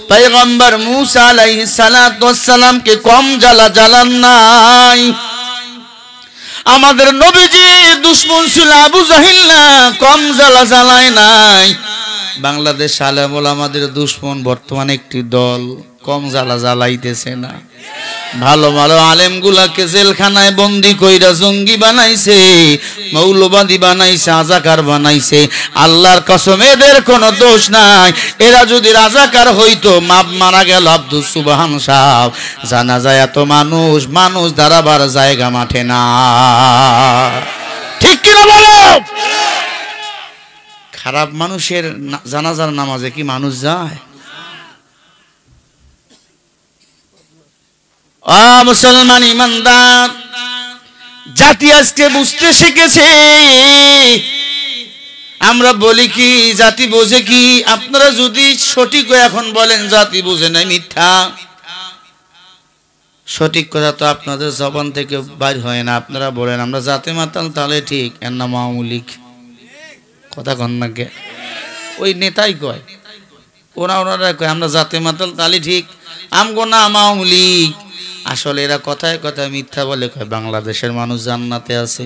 পয়গম্বর মূসা আলাইহিস সালাতু ওয়াস সালামকে কম জ্বালা জ্বালান নাই। আমাদের নবীজি দুশমন ছিল আবু জাহিল, না কম জ্বালা জ্বালায় নাই। বাংলাদেশ আলেম ওলামাদের দুশমন বর্তমানে একটি দল, কম জ্বালা জ্বালাইতেছে না। ভালো ভালো আলেমগুলাকে জেলখানায় বন্দি কইরা জঙ্গি বানাইছে, মৌলবাদী বানাইছে, রাজাকার বানাইছে। আল্লাহর কসম এদের কোনো দোষ নাই। এরা যদি রাজাকার হইতো, মাপ মারা গেল আব্দুল সুবহান সাহেব। জানা যায় এত মানুষ দাঁড়াবার জায়গা মাঠে না। ঠিক কিনা বলো? খারাপ মানুষের জানাজার নামাজে কি মানুষ যায়? মুসলমান ইমানদার, জাতি আজকে বুঝতে শিখেছে। আমরা বলি কি জাতি বোঝে কি? আপনারা যদি সঠিক এখন বলেন জাতি বোঝে নাই, মিথ্যা। সঠিক কথা তো আপনাদের জবান থেকে বাইর হয় না। আপনারা বলেন আমরা জাতি মাতাল, তাহলে ঠিক। এর নাম আওয়ামী লীগ। কথা কন না কে? ওই নেতাই কয়, ওনারা কয় আমরা জাতি মাতাল, তাহলে ঠিক। আমগো নাম আওয়ামী লীগ। আসলে এরা কথায় কথায় মিথ্যা বলে। কয় বাংলাদেশের মানুষ জান্নাতে আছে।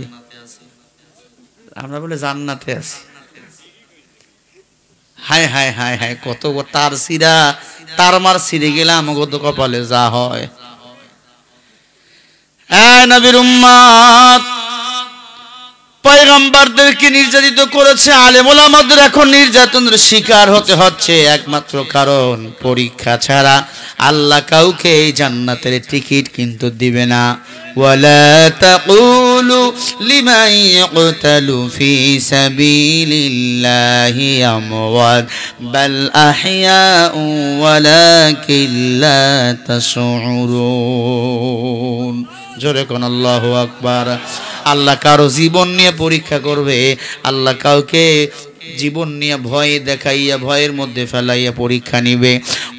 আমরা বলে জান্নাতে আছি। হায় হায় হায় হায়, কত তার সিরা, তার মার ছিঁড়ে গেলে আমাকে তো কপালে যা হয়। নবীর উম্মত পয়গম্বরদেরকে নির্যাতিত করেছে, আলেম ওলামাদের এখন নির্যাতনের শিকার হতে হচ্ছে। একমাত্র কারণ পরীক্ষা ছাড়া আল্লাহ কাউকে জান্নাতের টিকিট কিন্তু দিবে না। ওয়ালা তাকুলু লিমান ইয়াকতালু ফি সাবিলিল্লাহি আমওয়াত বাল আহইয়াউ ওয়ালাকিন লা তাশউরুন। জোরে কোন আল্লাহু আকবার। আল্লাহ কারো জীবন নিয়ে পরীক্ষা করবে। আল্লাহ কাউকে জীবন নিয়ে ভয় দেখাইয়া, ভয়ের মধ্যে ফেলাইয়া পরীক্ষা নিবে।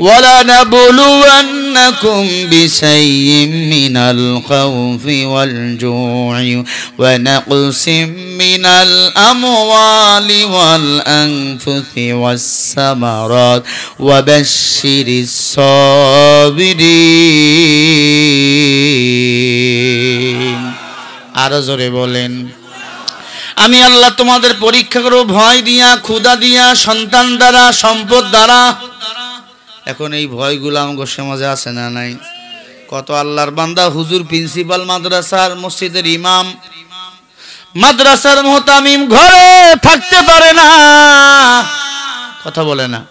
ওয়ালা নাবলুওয়ান্নাকুম বিশাইইম মিনাল খাউফি ওয়াল জু'i ওয়া নাকসিম মিনাল আমওয়ালি ওয়াল আনফুসি ওয়াস সামারাত ওয়া বাশশিরিস সাবিরিন। আরো জোরে বলেন। আমি আল্লাহ তোমাদের পরীক্ষা করব ভয় দিয়া, ক্ষুধা দিয়া, সন্তান দ্বারা, সম্পদ দ্বারা। এখন এই ভয়গুলো আমাদের সমাজে আছে না নাই? কত আল্লাহর বান্দা হুজুর, প্রিন্সিপাল মাদ্রাসার, মসজিদের ইমাম, মাদ্রাসার মুহতামিম ঘরে থাকতে পারে না, কথা বলে না।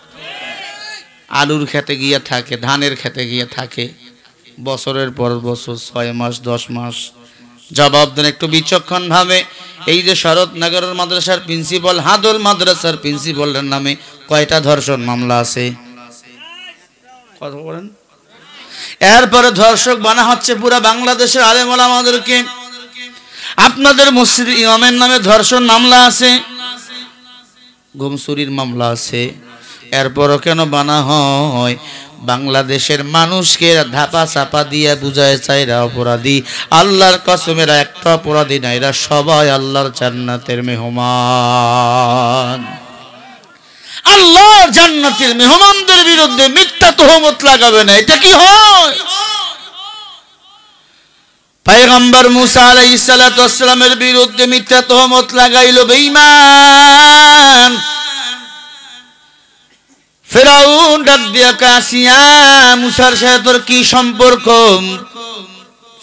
আলুর খেতে গিয়ে থাকে, ধানের খেতে গিয়ে থাকে, বছরের পর বছর, 6 মাস 10 মাস। জবাব দেন একটু বিচক্ষণ ভাবে। এই যে শরৎনগরের মাদ্রাসার প্রিন্সিপাল, হাদল মাদ্রাসার প্রিন্সিপালের নামে কয়টা ধর্ষণ মামলা আছে? কথা বলেন। এরপরে ধর্ষক বানা হচ্ছে পুরা বাংলাদেশের আলেম ওলামাদেরকে। আপনাদের মসজিদ ইমামের নামে ধর্ষণ মামলা আছে, ঘুম চুরির মামলা আছে। এরপরও কেন বানা হয়? বাংলাদেশের মানুষকে ধাপা চাপা দিয়ে বুঝায় চাই এরা অপরাধী। আল্লাহর কসম এরা একটা অপরাধী না, এরা সবাই আল্লাহর জান্নাতের মেহমান। আল্লাহর জান্নাতের মেহমানদের বিরুদ্ধে মিথ্যা তোহমত লাগাবে না, এটা কি হয়? পয়গম্বর মুসা আলাইহিস সালাতু ওয়াস সালামের বিরুদ্ধে মিথ্যা তোহমত লাগাইলো বেঈমান। ফেরাউন ডাক দিয়া আসিয়া, মুসার সাথে তোর কি সম্পর্ক?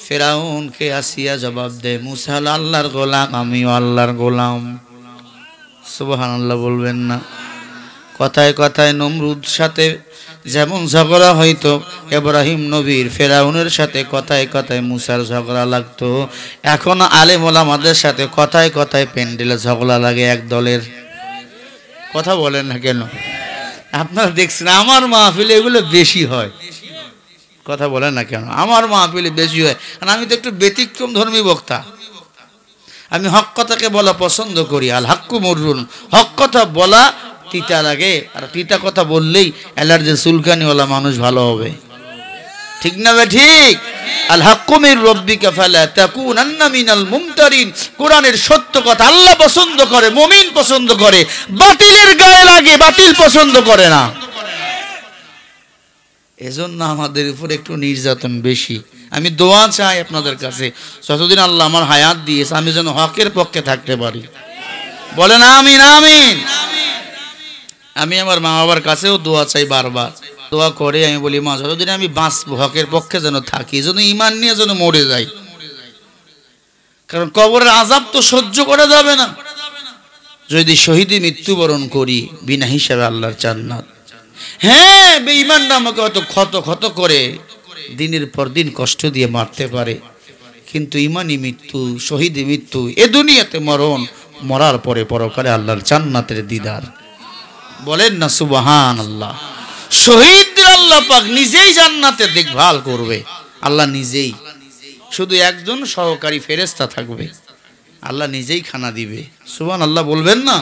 ফেরাউনকে আসিয়া জবাব দে, মুসা হলো আল্লাহর গোলাম, আমিও আল্লাহর গোলাম। সুবহানাল্লাহ বলবেন না? কথায় কথায় নমরুদ সাথে যেমন ঝগড়া হইতো, ইব্রাহিম নবীর ফেরাউনের সাথে কথায় কথায় মুসার ঝগড়া লাগতো। এখন আলেম ওলামাদের সাথে কথায় কথায় প্যান্ডেলে ঝগড়া লাগে এক দলের। কথা বলেন না কেন? আপনারা দেখছেন আমার মাহফিলে এগুলো বেশি হয়। কথা বলেন না কেন? আমার মাহফিলে বেশি হয়, কারণ আমি তো একটু ব্যতিক্রম ধর্মী বক্তা। আমি হক কথাকে বলা পছন্দ করি। আল হাক্কু মুররুন, হক কথা বলা তিতা লাগে, আর তিতা কথা বললেই অ্যালার্জি চুলকানিওয়ালা মানুষ ভালো হবে। ঠিক না বে ঠিক? আল হাক্কু মির রাব্বিকা ফালা তাকুনান্না মিনাল মুমতারিন। কোরআনের সত্য কথা আল্লাহ পছন্দ করে, মুমিন পছন্দ করে, বাতিলের গায়ে লাগে, বাতিল পছন্দ করে না। এজন্য আমাদের উপর একটু নির্যাতন বেশি। আমি দোয়া চাই আপনাদের কাছে, যতদিন আল্লাহ আমার হায়াত দিয়েছে আমি যেন হকের পক্ষে থাকতে পারি। বলেন আমিন আমিন। আমি আমার মা বাবার কাছেও দোয়া চাই, বারবার দোয়া করে আমি বলি, মা যতদিন আমি বাঁচবো হকের পক্ষে যেন থাকি, যেন ঈমান নিয়ে যেন মরে যাই। কারণ কবরের আযাব তো সহ্য করা যাবে না। যদি শহীদে মৃত্যুবরণ করি বিনা হিসাবে আল্লাহর জান্নাত। হ্যাঁ, বেঈমানরা আমাকে হয়তো ক্ষত ক্ষত করে দিনের পর দিন কষ্ট দিয়ে মারতে পারে, কিন্তু ঈমানি মৃত্যু, শহীদে মৃত্যু, এ দুনিয়াতে মরণ, মরার পরে পরকালে আল্লাহর জান্নাতের দিদার। বলেন না সুবহানাল্লাহ। শহীদদের আল্লাহ পাক নিজেই জান্নাতের দেখভাল করবে, আল্লাহ নিজেই। শুধু একজন সহকারী ফেরেশতা থাকবে, আল্লাহ নিজেই খানা দিবে। সুবহানাল্লাহ বলবেন না?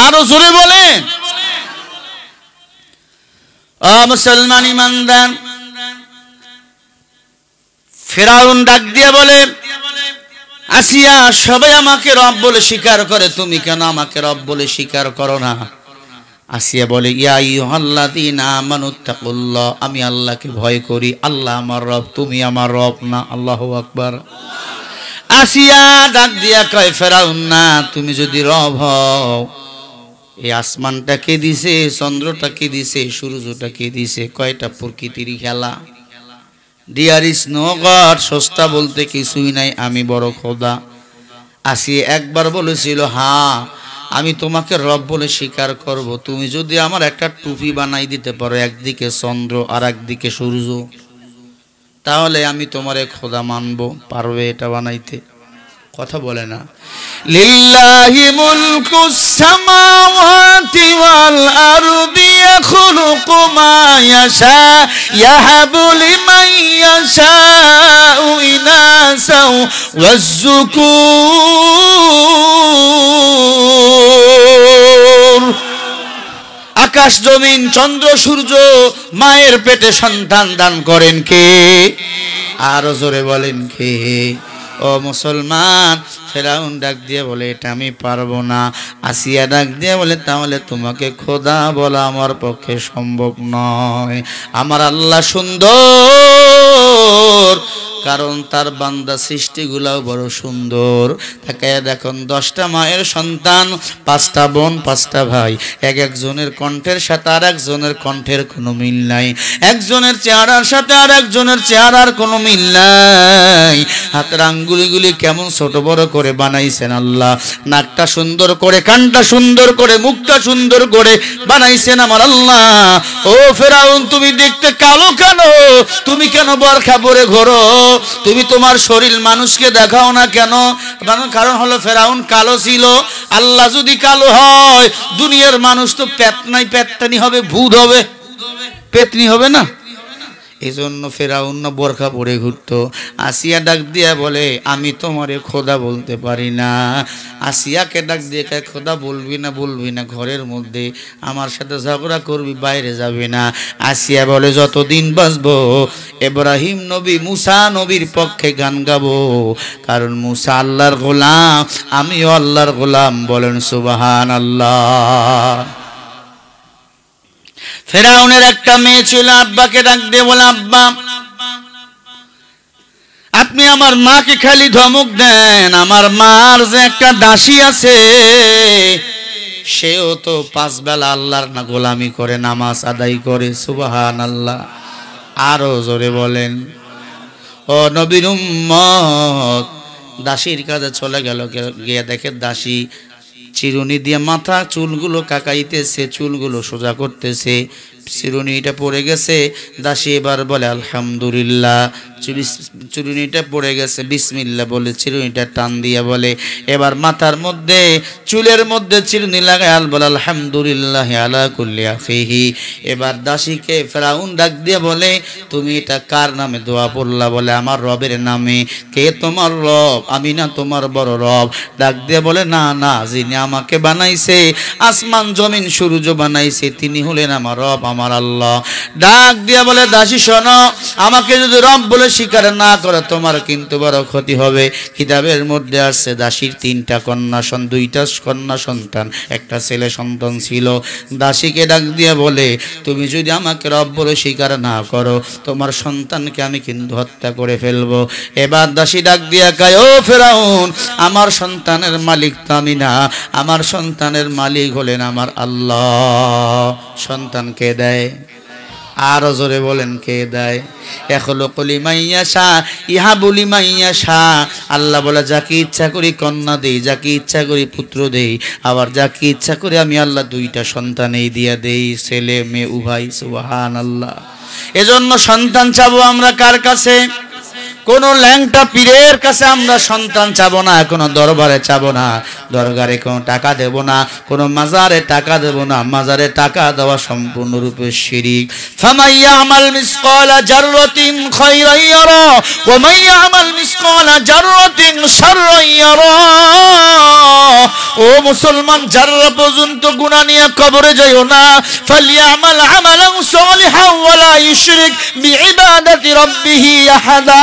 আরো জোরে বলেন। মুসলমান ইমানদার, ফেরাউন ডাক দিয়ে বলে, আসিয়া সবাই আমাকে রব বলে স্বীকার করে, তুমি কেন আমাকে রব বলে স্বীকার করো না? আসিয়া বলে, ইয়া আইয়ুহাল্লাযীনা আমানুত্তাকুল্লাহ, আমি আল্লাহকে ভয় করি, আল্লাহ আমার রব, তুমি আমার রব না। আল্লাহু আকবার। আসিয়া ডাক দিয়া কয়, ফেরাউন না, তুমি যদি রব হও, এই আসমানটা কে দিছে, চন্দ্রটা কে দিছে, সূর্যটা কে দিছে? কয়টা প্রকৃতির খেলা। ডিয়ার ইজ নো গড, সস্তা বলতে কিছুই নাই, আমি বড় খোদা। আসিয়া একবার বলেছিল, হ্যাঁ আমি তোমাকে রব বলে স্বীকার করব, তুমি যদি আমার একটা টুপি বানাই দিতে পারো, একদিকে চন্দ্র আর একদিকে সূর্য, তাহলে আমি তোমারে খোদা মানব। পারবে এটা বানাইতে? কথা বলে না? লিল্লাহি মুলকুস সামাওয়াতি ওয়াল আরদি ইয়াখলুকু মা ইয়াশা ইয়াহাবু লিমান ইয়াশাউ ইনাসাও ওয়াজ-যুকুর। আকাশ জমিন চন্দ্র সূর্য মায়ের পেটে সন্তান দান করেন কে? আরো জোরে বলেন কে? ও মুসলমান, ফেরাউন ডাক দিয়ে বলে, এটা আমি পারবো না। আসিয়া ডাক দিয়ে বলে, তাহলে তোমাকে খোদা বলা আমার পক্ষে সম্ভব নয়। আমার আল্লাহ সুন্দর, কারণ তার বান্দা সৃষ্টিগুলাও বড় সুন্দর। তাকায়া দেখুন 10টা মায়ের সন্তান, 5টা বোন 5টা ভাই, এক একজনের কণ্ঠের সাথে আর একজনের কণ্ঠের কোনো মিল নাই, একজনের চেহারার সাথে আর একজনের চেহারার কোনো মিল নাই। হাতের আঙ্গুলিগুলি কেমন ছোট বড় করে বানাইছেন আল্লাহ, নাকটা সুন্দর করে, কানটা সুন্দর করে, মুখটা সুন্দর করে বানাইছেন আমার আল্লাহ। ও ফেরাউন, তুমি দেখতে কালো কেন? তুমি কেন বরখা পরে ঘোরো? তুমি তোমার শরীর মানুষকে দেখাও না কেন? কারণ হলো ফেরাউন কালো ছিল। আল্লাহ যদি কালো হয়, দুনিয়ার মানুষ তো পেতনাই পেতনি হবে, ভূত হবে, পেতনি হবে না। এই জন্য ফেরাউন না বোরখা পরে ঘুরতো। আসিয়া ডাক দিয়া বলে, আমি তোমারে খোদা বলতে পারি না। আসিয়াকে ডাক দিয়ে কে খোদা বলবি না, বলবি না, ঘরের মধ্যে আমার সাথে ঝগড়া করবি, বাইরে যাবে না। আসিয়া বলে, যতদিন বাঁচবো ইব্রাহিম নবী, মুসা নবীর পক্ষে গান গাবো, কারণ মুসা আল্লাহর গোলাম, আমিও আল্লাহর গোলাম। বলেন সুবহানাল্লাহ। ফেরাউনের একটা মেয়ে ছিল, আব্বাকে ডাক দিয়ে বলে, আব্বা আপনি আমার মাকে খালি ধমক দেন, আমার মার যে একটা দাসী আছে সেও তো 5 বেলা আল্লাহর না গোলামি করে, নামাজ আদায় করে। সুবহানাল্লাহ। আরো জোরে বলেন। ও নবীর উম্মত, দাসীর কাছে চলে গেল, গিয়ে দেখে দাসী চিরুনি দিয়ে মাথা চুলগুলো কাকাইতেছে, চুলগুলো সোজা করতেছে, চিরুনিটা পড়ে গেছে। দাসী এবার বলে আলহামদুলিল্লাহ, চিরুনিটা পড়ে গেছে, বিসমিল্লাহ বলে চিরুনিটা টান দিয়া বলে, এবার মাথার মধ্যে চুলের মধ্যে চিরুনি লাগায় বলে আলহামদুলিল্লাহ আলা কুল্লি আখিহি। এবার দাসীকে ফেরাউন ডাক দিয়ে বলে, তুমি এটা কার নামে দোয়া পড়লা? বলে আমার রবের নামে। কে তোমার রব? আমি না তোমার বড় রব। ডাক দিয়ে বলে, না না, যিনি আমাকে বানাইছে, আসমান জমিন সূর্য বানাইছে, তিনি হলেন আমার রব, আমার আল্লাহ। ডাক দিয়ে বলে, দাসী শোনো, আমাকে যদি রব বলে স্বীকার না করে তোমার কিন্তু বড় ক্ষতি হবে। কিতাবের মধ্যে আসছে দাসীর 3টা কন্যা, 2টা কন্যা সন্তান, একটা ছেলে সন্তান ছিল। দাসীকে ডাক দিয়ে বলে, তুমি যদি আমাকে রব বলে স্বীকার না করো, তোমার সন্তানকে আমি কিন্তু হত্যা করে ফেলবো। এবার দাসী ডাক দিয়ে কয়, ও ফেরাউন, আমার সন্তানের মালিক তো আমি না, আমার সন্তানের মালিক হলেন আমার আল্লাহ। সন্তান কে দেয়? আরো জোরে বলেন, কে দেয়? এখলুকু লিমান ইয়াশা ইয়াহাবু লিমান ইয়াশা। আল্লাহ বলে, যাকে ইচ্ছা করি কন্যা দেই, যাকে ইচ্ছা করি পুত্র দেই, আবার যাকে ইচ্ছা করি আমি আল্লাহ 2টা সন্তানেই দিয়া দেই, ছেলে মেয়ে উভয়। সুবহানাল্লাহ। এজন্য সন্তান চাবো আমরা কার কাছে? কোন ল্যাংটা পীরের কাছে আমরা সন্তান চাবো না, কোনো দরবারে চাবো না, দরবারে কোনো টাকা দেব না, কোনো মাজারে টাকা দেব না। মাজারে টাকা দেওয়া সম্পূর্ণরূপে শিরিক। ফামাইয়া আমাল মিসকালা জাররাতিন খায়রান ইয়ারা ওয়া মাইয়া আমাল মিসকালা জাররাতিন শাররান ইয়ারা। ও মুসলমান, যারা পর্যন্ত গুনাহ নিয়ে কবরে যাইও না, ফালিয়ামাল আমালান সালিহান ওয়া লা ইউশরিক বিইবাদাতি রাব্বিহি আহাদা।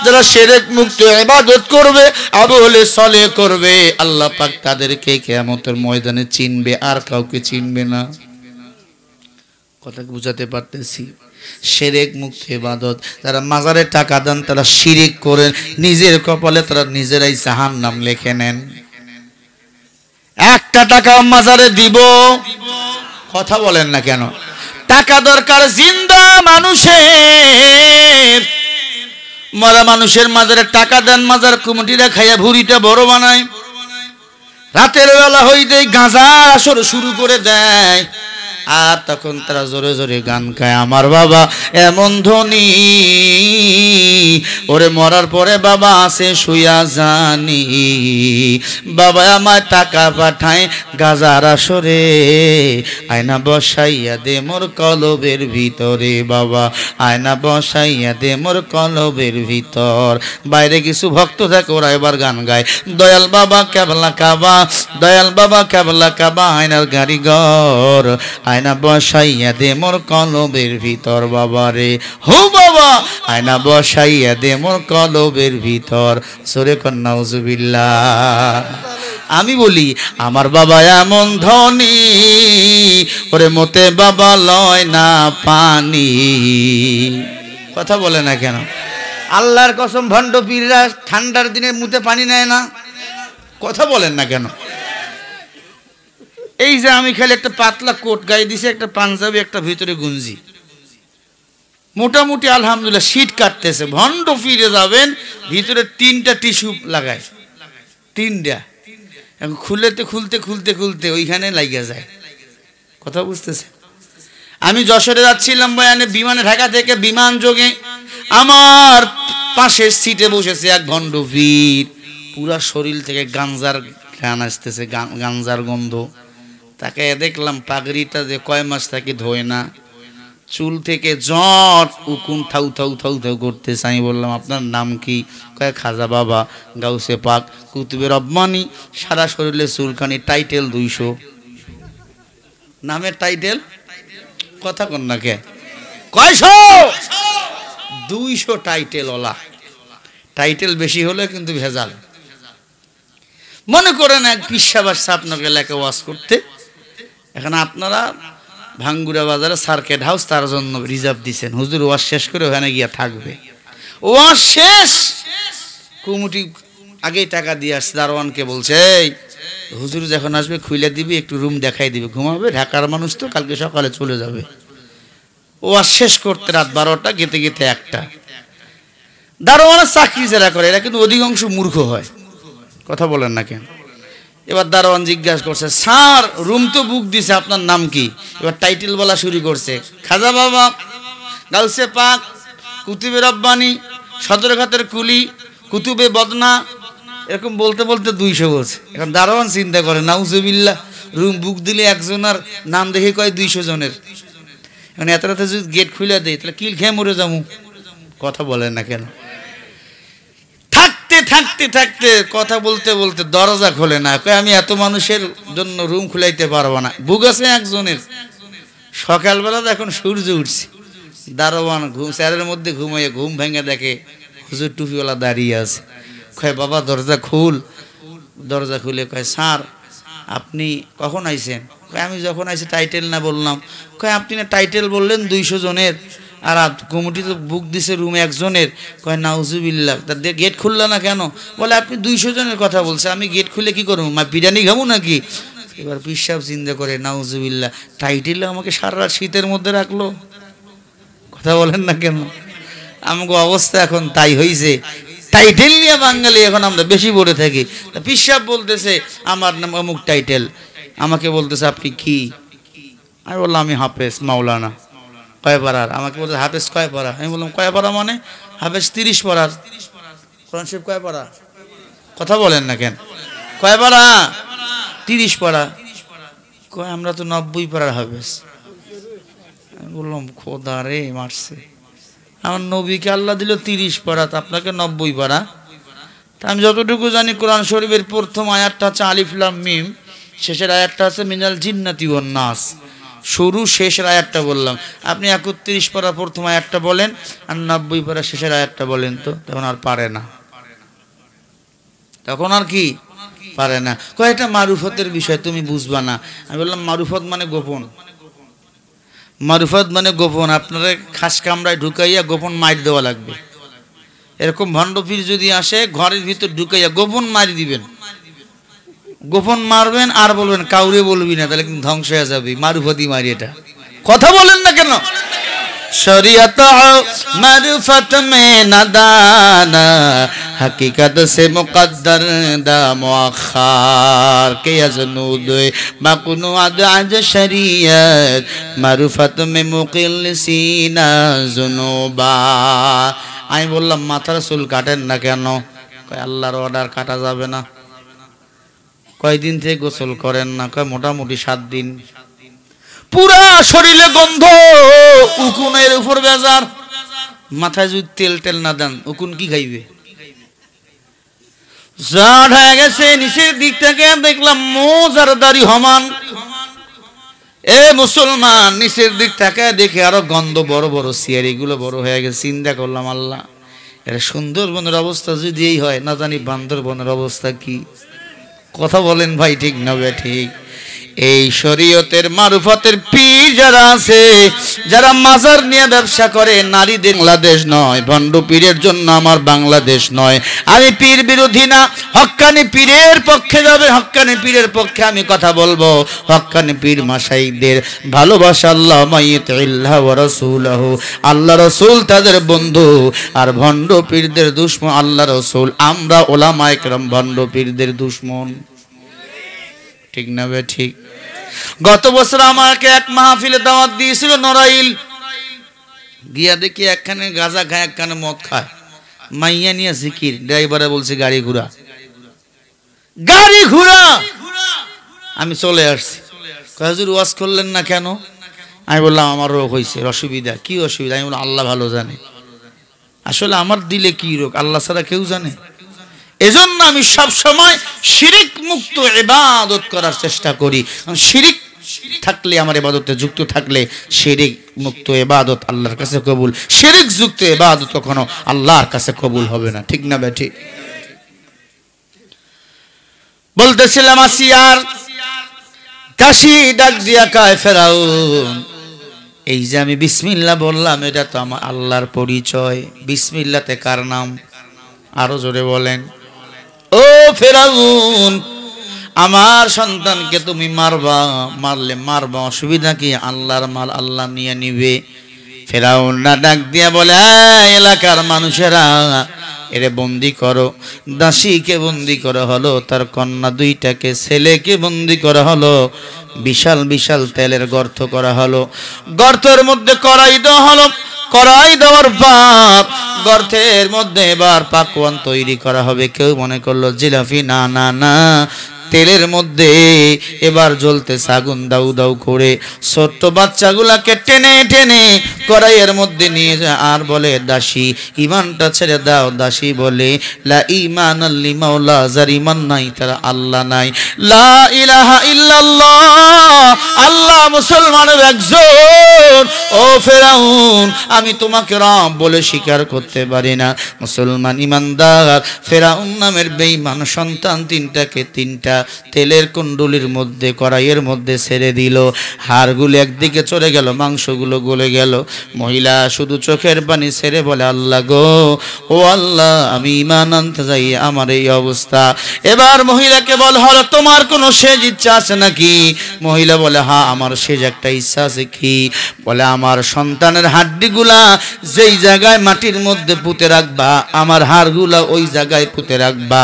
যারা শিরক মুক্ত ইবাদত করবে, আমলে সালেহ করবে, আল্লাহ পাক তাদেরকে কিয়ামতের ময়দানে চিনবে, আর কাউকে চিনবে না। কথা বুঝাতে পারতেছি? শিরক মুক্ত ইবাদত। যারা মাজারে টাকা দেন তারা শিরক করেন, নিজের কপালে তারা নিজেরাই জাহান্নাম লিখে নেন। একটা টাকা মাজারে দিব, কথা বলেন না কেন? টাকা দরকার জিন্দা মানুষের, মরা মানুষের মাজারে টাকা দেন, মাজার কমিটিরা খাইয়া ভুড়িটা বড় বানায়। রাতের বেলা হইতে গাঁজার আসর শুরু করে দেয়, আর তখন তারা জোরে জোরে গান গায়, আমার বাবা এমন ধনী, ওরে মরার পরে বাবা আছে শুয়া জানি, বাবা আমার টাকা পাঠায় গাজার আসরে, আয়না বসাইয়া দে মোর কলবের ভিতরে, বাবা আয়না বসাইয়া দে মোর কলবের ভিতর। বাইরে কিছু ভক্ত থাকে, ওরা এবার গান গায়, দয়াল বাবা কেবলা কাবা, দয়াল বাবা কেবলা কাবা, আয়নার গাড়ি ঘর, আয়না বসাইয়া দে মোর কলবের ভিতর, বাবা রে হো বাবা আয়না বসাইয়া দে মোর কলবের ভিতর। সূরা নাউজুবিল্লাহ। আমি বলি, আমার বাবা এমন ধনী, ওরে মতে বাবা লয় না পানি। কথা বলে না কেন? আল্লাহর কসম ভণ্ড পীররা ঠান্ডার দিনে মুতে পানি নেয় না। কথা বলেন না কেন? এই যে আমি খালি একটা পাতলা কোট গায়ে দিছি, একটা পাঞ্জাবি, একটা ভিতরে গুঞ্জি, মোটামুটি আলহামদুলিল্লাহ শীত কাটতেছে। ভণ্ড ফিরে যাবেন, ভিতরে 3টা টিস্যু লাগায়, 3টা, এখন খুলতে খুলতে খুলতে খুলতে ওইখানে লাগিয়ে যায়। কথা বুঝতেছে? আমি যশোরে যাচ্ছিলাম বয়ানে, বিমানে, ঢাকা থেকে বিমান যোগে আমার পাশের সিটে বসেছে এক ভণ্ড পীর। পুরা শরীর থেকে গাঞ্জার ঘ্রাণ আসতেছে, গাঞ্জার গন্ধ। তাকে দেখলাম পাগড়িটা যে কয় মাস থেকে ধোয় না, চুল থেকে জট উকুন থাউ থাউ থাউ থাউ করতেছে। আমি বললাম আপনার নাম কি? কয় খাজা বাবা গাউসে পাক কুতুবে রব্বানি, সারা শরীরে চুলখানি, টাইটেল 200। নামের টাইটেল কথা কন না কে? কয়শো? 200 টাইটেল ওলা। টাইটেল বেশি হলে কিন্তু ভেজাল। মনে করেন এক পিসাব আসছে আপনাকে এলাকা ওয়াজ করতে, এখন আপনারা ভাঙ্গুরা বাজারে সার্কেট হাউস তার জন্য রিজার্ভ দিচ্ছেন, হুজুর ওয়াজ শেষ করে ওখানে গিয়া থাকবে। ওয়াজ শেষ, কমিটি আগেই টাকা দিয়ে আসছে, দারোয়ানকে বলছে এই হুজুর যখন আসবে খুলে দিবি, একটু রুম দেখাই দিবে, ঘুমাবে, ঢাকার মানুষ তো কালকে সকালে চলে যাবে। ওয়াজ শেষ করতে রাত 12টা, গেতে গেতে 1টা। দারোয়ানের চাকরি যারা করে এরা কিন্তু অধিকাংশ মূর্খ হয়। কথা বলেন না কেন? এবার দারোয়ান জিজ্ঞাসা করছে, স্যার রুম তো বুক দিছে, আপনার নাম কি? এবার টাইটেল বলা শুরু করছে, খাজা বাবা গাউসে পাক কুতুবে রব্বানি, সদরঘাটের কুলি, কুতুবে বদনা, এরকম বলতে বলতে 200 বলছে। এখন দারোয়ান চিন্তা করে, নাউজুবিল্লাহ, রুম বুক দিলে একজনের নাম দেখে কয় 200 জনের। এখন এত রাতে যদি গেট খুলে দেয় তাহলে কিল খেয়ে মরে যাবো। কথা বলেন না কেন? থাকতে থাকতে থাকতে কথা বলতে বলতে দরজা খোলে না, কয় আমি এত মানুষের জন্য রুম খুলাইতে পারবো না। বুক আছে একজনের। সকালবেলা এখন সূর্য উঠছে, দারোয়ান চেয়ারের মধ্যে ঘুমাইয়ে ঘুম ভেঙে দেখে হুজুর টুপিওয়ালা দাঁড়িয়ে আছে। কয় বাবা দরজা খুল। দরজা খুলে কয় স্যার আপনি কখন আইছেন? কয় আমি যখন আইছি টাইটেল না বললাম। কয় আপনি না টাইটেল বললেন 200 জনের, আর কমিটি তো বুক দিছে রুম একজনের। কয় নাউজুবিল্লাহ, তার গেট খুলল না কেন? বলে আপনি 200 জনের কথা বলছে, আমি গেট খুলে কি করবো? বিরিয়ানি খাবো নাকি? এবার পিসাব চিন্তা করে, নাউজুবিল্লাহ, টাইটেল আমাকে সারা রাত শীতের মধ্যে রাখলো। কথা বলেন না কেন? আমাকে অবস্থা এখন তাই হয়েছে, টাইটেল নিয়ে বাঙালি এখন আমরা বেশি পড়ে থাকি। পিসাব বলতেছে আমার নাম অমুক টাইটেল, আমাকে বলতেছে আপনি কি? আমি বললাম আমি হাফেজ মাওলানা। কয় পারার? আমাকে বলতে হাফেজ কয় পারা? আমি বললাম কয় পারা মানে? হাফেজ 30 পারার। কোরআন শরীফ কয় পারা? কথা বলেন না কেন? কয় পারা? 30 পারা। কয় আমরা তো 90 পারার হাফেজ। আমি বললাম খোদা রে মারছে, আমার নবীকে আল্লাহ দিল 30 পারা, আপনাকে 90 পারা। তা আমি যতটুকু জানি কোরআন শরীফের প্রথম আয়াতটা হচ্ছে আলিফ লাম মিম, শেষের আয়াতটা আছে মিনাল জিন্নাতি ওয়ান নাস। শুরু শেষের আয়াতটা বললাম, আপনি 31 পারা প্রথম আয়াতটা বলেন আর 90 পারা শেষের আয়াতটা বলেন। তো তখন আর পারে না, তখন আর কি পারে না। কয়েকটা মারুফতের বিষয় তুমি বুঝবা না। আমি বললাম মারুফত মানে গোপন। মারুফত মানে গোপন, আপনারা খাস কামরায় ঢুকাইয়া গোপন মার দেওয়া লাগবে। এরকম ভণ্ডপীর যদি আসে ঘরের ভিতর ঢুকাইয়া গোপন মারি দিবেন, গোপন মারবেন আর বলবেন কাউরে বলবি না, তাহলে কিন্তু ধ্বংস হয়ে যাবে। মারুফতি মারি এটা। কথা বলেন না কেন? শরিয়ত মারুফত মে নাদানা, हकीकत से मुकद्दर दा मुअख्खर के अजनूद मकुनु अज शरीयत मारुफत में मुकिल्लिसीना जुनूबा। আমি বললাম মাথার চুল কাটেন না কেন? কয় আল্লাহর অর্ডার কাটা যাবে না। কয়দিন থেকে গোসল করেন না? কয় মোটামুটি 7 দিন। পুরা শরীরে গন্ধ, উকুনের উপর বেজার, মাথায় যদি তেল টেল না দেন উকুন কি খাইবে? জাড হয়ে গেছে। নিচের দিক থেকে দেখলাম মোজার দাড়ি হমান। এ মুসলমান, নিচের দিক থেকে দেখে আরো গন্ধ, বড় বড় সিয়ার, এগুলো বড় হয়ে গেছে। চিন্তা করলাম আল্লাহ, এটা সুন্দরবনের অবস্থা যদি এই হয়, না জানি বান্দরবনের অবস্থা কি। কথা বলেন ভাই, ঠিক না বে ঠিক? এই শরীয়তের মারুফতের পীর যারা আছে, যারা মাজার নিয়ে ব্যবসা করে, নারীদের বাংলাদেশ নয়, ভণ্ড পীরের জন্য আমার বাংলাদেশ নয়। আমি পীর বিরোধী না, হক্কানি পীরের পক্ষে যাবে, হক্কানি পীরের পক্ষে আমি কথা বলবো। হক্কানি পীর মাশাইখদের ভালোবাসা, আল্লাহ মাইয়াতিল্লাহ ওয়া রাসূলুহু, আল্লাহ রাসূল তাদের বন্ধু, আর ভণ্ড পীরদের দুশমন আল্লাহ রাসূল। আমরা ওলামায়ে কেরাম ভণ্ড পীরদের দুশমন, ঠিক না বে ঠিক? গত বছর আমাকে এক মাহফিলে দাওয়াত দিয়েছিল নড়াইল, গিয়া দেখি একখানে গাঁজা খায়, একখানে মদ খায়, মাইয়া নিয়ে জিকির। ড্রাইভারে বলছে গাড়ি ঘোড়া, গাড়ি ঘোড়া। আমি চলে আসছি, হুজুর ওয়াজ করলেন না কেন? আমি বললাম আমার রোগ হয়েছে। অসুবিধা কি অসুবিধা? আমি বললাম আল্লাহ ভালো জানে। আসলে আমার দিলে কি রোগ আল্লাহ ছাড়া কেউ জানে। এজন্য আমি সব সময় শিরিক মুক্ত ইবাদত করার চেষ্টা করি। শিরিক থাকলে, আমার ইবাদতে যুক্ত থাকলে, শিরিক মুক্ত ইবাদত আল্লাহর কাছে কবুল। শিরিক যুক্ত ইবাদত কখনো আল্লাহর কাছে কবুল হবে না, ঠিক না বেঠি? বলতেছিলাম আসিয়ার কাশি ডাক দিয়া কায় ফেরাউন, এই যে আমি বিসমিল্লাহ বললাম, এটা তো আমার আল্লাহর পরিচয়। বিসমিল্লাতে কার নাম? আরো জোরে বলেন। ও ফেরাউন, আমার সন্তানকে তুমি মারবা, মারলে মারবা, অসুবিধা কি? আল্লাহর মাল আল্লাহ নিয়ে নিবে। ফেরাউন না ডাক দিয়া বলে, এলাকার মানুষেরা এরে বন্দি করো। দাসীকে বন্দি করা হলো, তার কন্যা দুইটাকে, ছেলেকে বন্দি করা হলো। বিশাল বিশাল তেলের গর্ত করা হলো, গর্তের মধ্যে কড়াই দেওয়া হলো। কড়াই দেওয়ার পর গর্তের মধ্যে এবার পাকওয়ান তৈরি করা হবে। কেউ মনে করলো জিলাপি, না না না, তেলের মধ্যে এবার জ্বলতেছে আগুন দাউ দাউ করে। ছোট্ট বাচ্চাগুলাকে টেনে টেনে কড়াইয়ের মধ্যে নিয়ে যায়, আর বলে দাসী ইমানটা ছেড়ে দাও। দাসী বলে লা ঈমান লি মাওলা, যার ইমান নাই তার আল্লাহ নাই। লা ইলাহা ইল্লাল্লাহ, আল্লাহ মুসলমানের একজন। ও ফেরাউন, আমি তোমাকে রব বলে স্বীকার করতে পারি না। মুসলমান ইমানদার ফেরাউন নামের বেঈমান সন্তান তিনটাকে তিনটা তেলের কুণ্ডুলির মধ্যে, কড়াইয়ের মধ্যে ছেড়ে দিল। হাড়গুলো একদিকে চলে গেল, মাংসগুলো গলে গেল। মহিলা শুধু চোখের পানি ছেড়ে বলে, আল্লাহ গো, ও আল্লাহ, আমি ঈমান আনতে যাই, আমার এই অবস্থা। এবার মহিলাকে বল, হলো তোমার কোনো শেষ ইচ্ছা আছে নাকি? মহিলা বলে, হ্যাঁ আমার শেষ একটা ইচ্ছা আছে। কি? বলে, আমার সন্তানের হাড্ডিগুলা যেই জায়গায় মাটির মধ্যে পুঁতে রাখবা, আমার হাড়গুলা ওই জায়গায় পুঁতে রাখবা।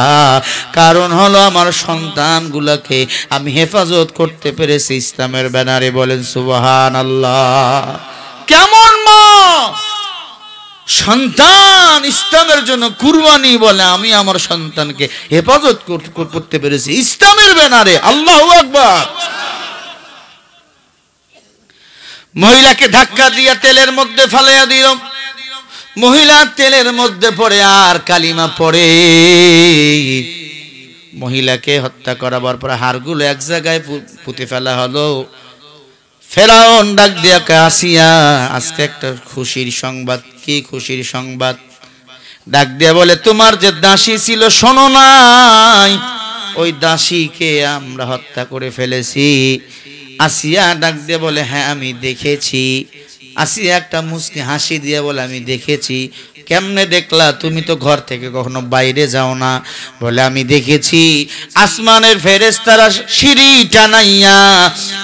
কারণ হলো আমার সন্তানগুলাকে আমি হেফাজত করতে পেরেছি ইসলামের ব্যানারে। বলেন সুবহানাল্লাহ। কেমন মা, সন্তান ইসলামের জন্য কুরবানি, বলে আমি আমার সন্তানকে হেফাজত করতে পেরেছি ইসলামের ব্যানারে। আল্লাহু আকবার। মহিলাকে ধাক্কা দিয়া তেলের মধ্যে ফালাইয়া দিল। মহিলা তেলের মধ্যে পড়ে আর কালিমা পড়ে। মহিলাকে হত্যা করাবার পর হাড়গুলো এক জায়গায় পুঁতে ফেলা হলো। ফেরাউন ডাক দিয়া কে, আসিয়া আজকে একটা খুশির সংবাদ। কি খুশির সংবাদ? ডাক দিয়া বলে, তোমার যে দাসী ছিল শোনো নাই, ওই দাসীকে আমরা হত্যা করে ফেলেছি। আসিয়া ডাক দিয়ে বলে, হ্যাঁ আমি দেখেছি। আসিয়া একটা মুস্কি হাসি দিয়ে বলে, আমি দেখেছি। কেমনে দেখলা? তুমি তো ঘর থেকে কখনো বাইরে যাও না। বলে, আমি দেখেছি আসমানের ফেরেশতারা সিঁড়ি টানাইয়া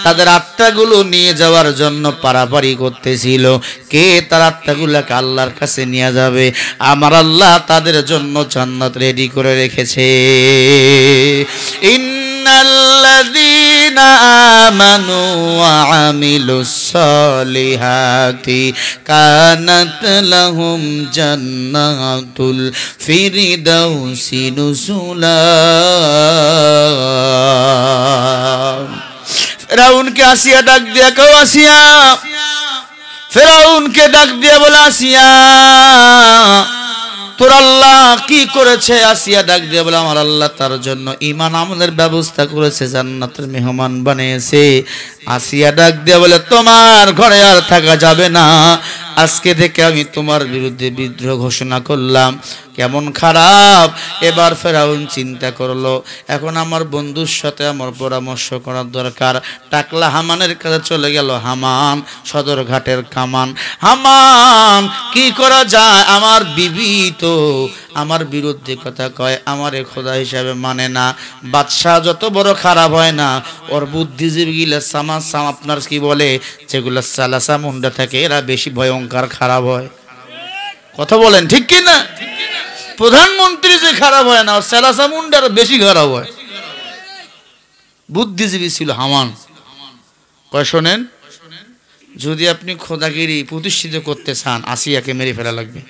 তাদের আত্মাগুলো নিয়ে যাওয়ার জন্য পারাপারি করতেছিল। কে তার আত্মাগুলোকে আল্লাহর কাছে নিয়ে যাবে? আমার আল্লাহ তাদের জন্য জান্নাত রেডি করে রেখেছে। ইন্নাল্লাযীনা আমানু ওয়া আমিলুস সালিহাতি কানাত লাহুম জান্নাতুল ফিরদাউসি নুজুলা। ফেরাউনকে আসিয়া ডাক দিয়া কেউ, আসিয়া ফেরাউনকে ডাক দিয়া বলে, আসিয়া তোর আল্লাহ কি করেছে? আসিয়া ডাক দিয়ে বলে, আমার আল্লাহ তার জন্য ঈমান আমলের ব্যবস্থা করেছে, জান্নাতের মেহমান বানিয়েছে। আসিয়া ডাক দিয়ে বলে, তোমার ঘরে আর থাকা যাবে না, আজকে থেকে আমি তোমার বিরুদ্ধে বিদ্রোহ ঘোষণা করলাম। কেমন খারাপ! এবার ফেরাউন চিন্তা করলো, এখন আমার বন্ধুর সাথে আমার পরামর্শ করার দরকার। টাকলা হামানের কাছে চলে গেল। হামান সদরঘাটের কামান। হামান, কি করা যায়? আমার বিবি তো আমার বিরুদ্ধে কথা কয়, আমারে খোদা হিসাবে মানে না। বাদশাহ যত বড় খারাপ হয় না, ওর বুদ্ধিজীবীগুলা আপনার কি বলে, যেগুলো সালাসা মুন্ডা থাকে, এরা বেশি ভয়ঙ্কর খারাপ হয়। কথা বলেন ঠিক কি না? প্রধানমন্ত্রী যে খারাপ হয় না, সালাসা মুন্ডার বেশি খারাপ হয়। বুদ্ধিজীবী ছিল হামান। কয় শোনেন, যদি আপনি খোদাগিরি প্রতিষ্ঠিত করতে চান, আসিয়াকে মেরে ফেলা লাগবে।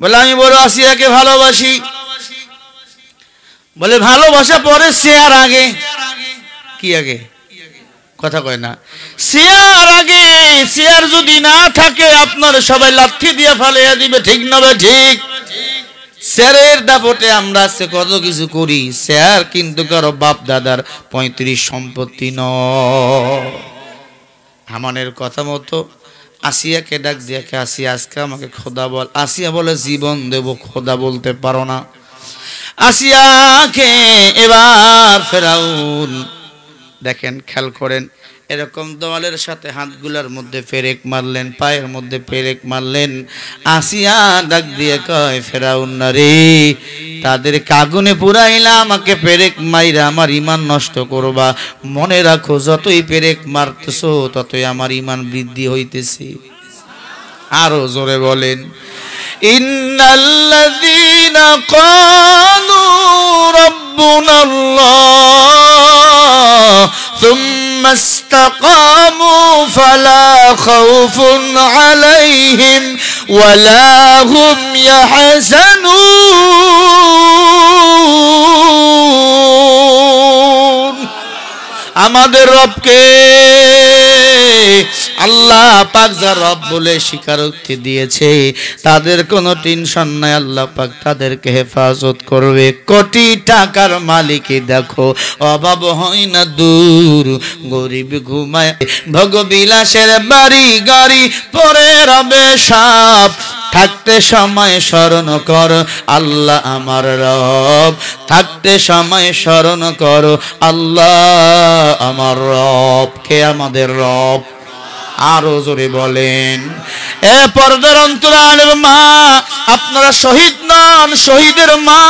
বলে আমি বড় আসিয়াকে ভালোবাসি। বলে ভালোবাসা পরে শেয়ার আগে। কি আগে? কথা কয় না। শেয়ার আগে। শেয়ার যদি না থাকে আপনার সবাই লাঠি দিয়ে ফালিয়ে দিবে, ঠিক না? ঠিক। শেয়ারের দাপটে আমরা সে কত কিছু করি। শেয়ার কিন্তু কারো বাপ দাদার 35 সম্পত্তি নয়। হামানের কথা মতো আসিয়াকে ডাক দিয়ে, আসিয়া আজকে আমাকে খোদা বল। আসিয়া বলে জীবন দেব, খোদা বলতে পারো না। আসিয়াকে এবার ফেরাউন, দেখেন খেয়াল করেন, এরকম দোয়ালের সাথে হাতগুলার মধ্যে পেরেক মারলেন, পায়ের মধ্যে পেরেক মারলেন। আসিয়া ডাক দিয়ে কয়, ফেরাউন না রে, তাদের আগুনে পুরাইলা, আমাকে পেরেক মাইরা আমার ইমান নষ্ট করবা। মনে রাখো, যতই পেরেক মারতেছো ততই আমার ইমান বৃদ্ধি হইতেছে। আরো জোরে বলেন, ইন্নাল্লাযীনা ক্বালু রাব্বুনাল্লাহ থুম্মা ইসতাকামু ফালা খাউফুন আলাইহিম ওয়ালা হুম ইয়াহজানুন। আমাদের রবকে আল্লাহ পাক যা রব বলে স্বীকারোক্তি দিয়েছে, তাদের কোনো টেনশন নাই। আল্লাহ পাক তাদেরকে হেফাজত করবে। কোটি টাকার মালিকই দেখো, অভাব হয় না দূর। গরিব ঘুমায় ভোগবিলাসের বাড়ি গাড়ি, পরে রবে সাপ। থাকতে সময় স্মরণ কর আল্লাহ আমার রব, থাকতে সময় স্মরণ কর আল্লাহ আমার রব। কে আমাদের রব? আরো জোরে বলেন। এ পর্দার অন্তরালের মা, আপনারা শহীদ নন, শহীদের মা।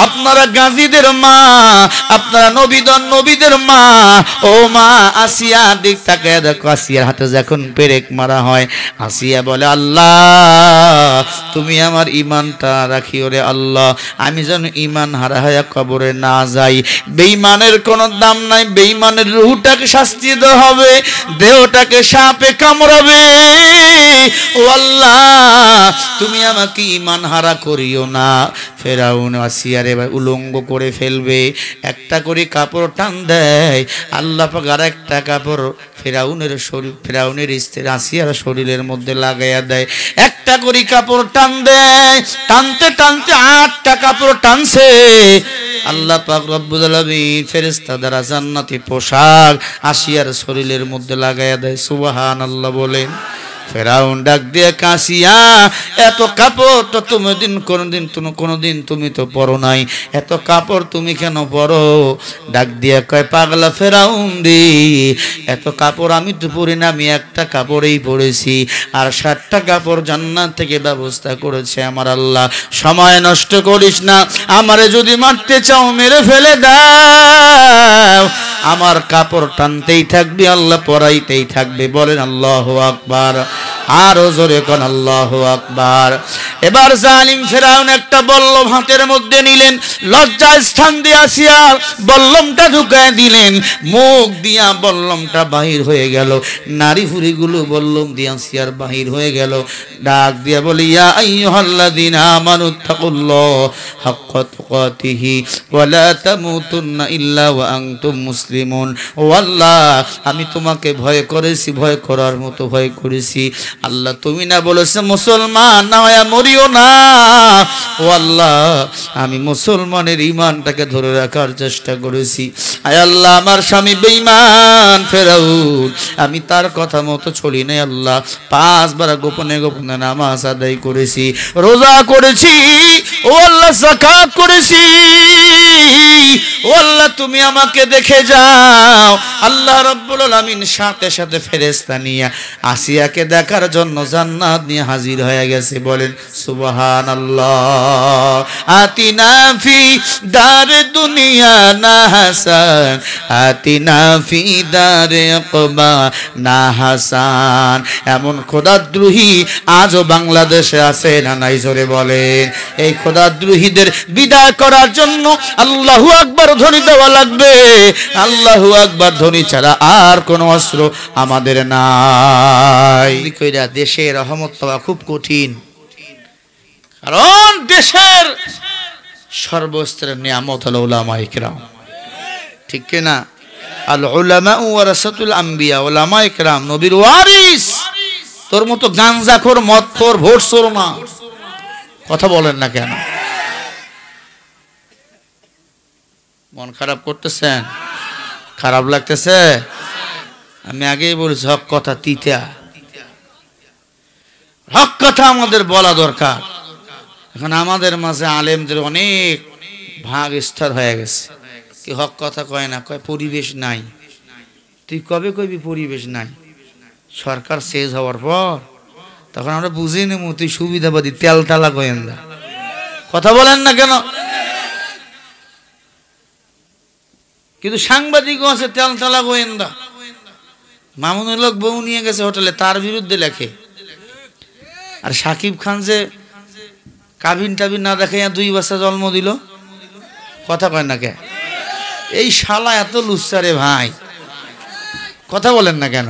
আপনারা গাজীদের মা, আপনারা নবীদন, নবীদের মা। ও মা আসিয়া, দিক তাকে দেখো, আসিয়ার হাতে যখন পেরেক মারা হয়, আসিয়া বলে, আল্লাহ তুমি আমার ইমানটা রাখিও রে আল্লাহ, আমি যেন ইমান হারা হয়ে কবরে না যাই। বেঈমানের কোনো দাম নাই। বেঈমানের রূহটাকে শাস্তি দেওয়া হবে, দেহটাকে সাপে কামড়াবে। ও আল্লাহ, তুমি আমাকে ইমান হারা করিও না। ফেরাউন আসিয়ারে উলঙ্গ করে ফেলবে। একটা করে কাপড় টান দেয়, আল্লাহ পাক আর একটা কাপড় ফেরাউনের শরীর, ফেরাউনের স্ত্রী আসিয়ার শরীরের মধ্যে লাগাইয়া দেয়। একটা করে কাপড় টান দেয়, টানতে টানতে 8টা কাপড় টানছে। আল্লাহ পাক রব্বুল আলামিন ফেরেশতা দ্বারা জান্নাতি পোশাক আসিয়ার শরীরের মধ্যে লাগাইয়া দেয়। সুবহানাল্লাহ বলেন। ফেরাউন ডাক দিয়ে, কাসিয়া এত কাপড় তো তুমি কোনোদিন তুমি তো পরো নাই, এত কাপড় তুমি কেন পরো? ডাক দিয়ে কয়, পাগলা ফেরাউন রে, এত কাপড় আমি তো পরি না, আমি একটা কাপড়েই পরেছি, আর 7টা কাপড় জান্নাত থেকে ব্যবস্থা করেছে আমার আল্লাহ। সময় নষ্ট করিস না, আমারে যদি মারতে চাও মেরে ফেলে দাও, আমার কাপড় টানতেই থাকবে, আল্লাহ পরাইতেই থাকবে। বলেন আল্লাহু আকবার। আরো জোরে কোন আল্লাহু আকবার। এবার জালিম ফেরাউন একটা বল্লম হাতের মধ্যে নিলেন, লজ্জা স্থান দিয়ে আসিয়া বল্লমটা ঢুকায় দিলেন, মুখ দিয়া বল্লমটা বাহির হয়ে গেল, নারী ফুরিগুলো বল্লম দিয়া আসিয়ার বাহির হয়ে গেল। ডাক দিয়া বলি, ইয়া আইয়ুহাল্লাযীনা আমানুত্তাকুল্লাহ হাক্কা তুকাতিহি ওয়া লা তামুতুন্না ইল্লা ওয়া আনতুম মুসলিমুন। ও আল্লাহ, আমি তোমাকে ভয় করেছি, ভয় করার মতো ভয় করেছি। আল্লাহ তুমি না বলেছে মুসলমান না হয় মরে করিও না। ও আল্লাহ, আমি মুসলমানের ঈমানটাকে ধরে রাখার চেষ্টা করেছি। আয় আল্লাহ, আমার স্বামী বেঈমান ফেরাউন, আমি তার কথা মতো চলি নাই আল্লাহ। 5 বার গোপনে গোপনে নামাজ আদায় করেছি, রোজা করেছি, ও আল্লাহ যাকাত করেছি। ও আল্লাহ, তুমি আমাকে দেখে যাও। আল্লাহ রাব্বুল আলামিন সাথে সাথে ফেরেশতা নিয়ে আসিয়াকে দেখার জন্য জান্নাত নিয়ে হাজির হয়ে গেছে। বলেন সুবহানাল্লাহ। আতিনা ফি দারে দুনিয়া না হাসান, আতিনা ফি দারে ইকবা না হাসান। এমন খোদাদ্রোহী আজও বাংলাদেশে আছে না নাই? জোরে বলেন। এই খোদাদ্রোহীদের বিদায় করার জন্য আল্লাহু আকবার ধ্বনি দেওয়া লাগবে। আল্লাহু আকবার ধ্বনি ছাড়া আর কোন অস্ত্র আমাদের নাই। দেশের রহমত পাওয়া খুব কঠিন, কারণ দেশের সর্বস্তরের নিয়ামত হলো উলামায়ে কেরাম। ঠিক কিনা? আল উলামা ওয়ারাসাতুল আম্বিয়া, উলামায়ে কেরাম নবীর ওয়ারিস। তোর মতো গাঞ্জাখোর, মদখোর, ভোটচোর না। কথা বলেন না কেন? মন খারাপ করতেছেন? খারাপ লাগতেছে? আমি আগেই বলেছি, হক কথা তিতা। হক কথা আমাদের বলা দরকার। এখন আমাদের মাঝে আলেমদের অনেক ভাগ স্তর হয়ে গেছে। কি হক কথা কয় না, কয় পরিবেশ নাই। তুই কবে কবি পরিবেশ নাই? সরকার শেষ হওয়ার পর তখন আমরা বুঝে নেব তুই সুবিধাবাদী, তেলতালা গোয়েন্দা। কথা বলেন না কেন? কিন্তু সাংবাদিকও আছে তেলতালা গোয়েন্দা। মামুনুল হক বউ নিয়ে গেছে হোটেলে, তার বিরুদ্ধে লেখে। আর সাকিব খান যে কাবিন টাবিন না দেখাইয়া 2 বাচ্চা জন্ম দিল, কথা কয় না কে? এই শালা এত লুচ্চা রে ভাই, কথা বলেন না কেন?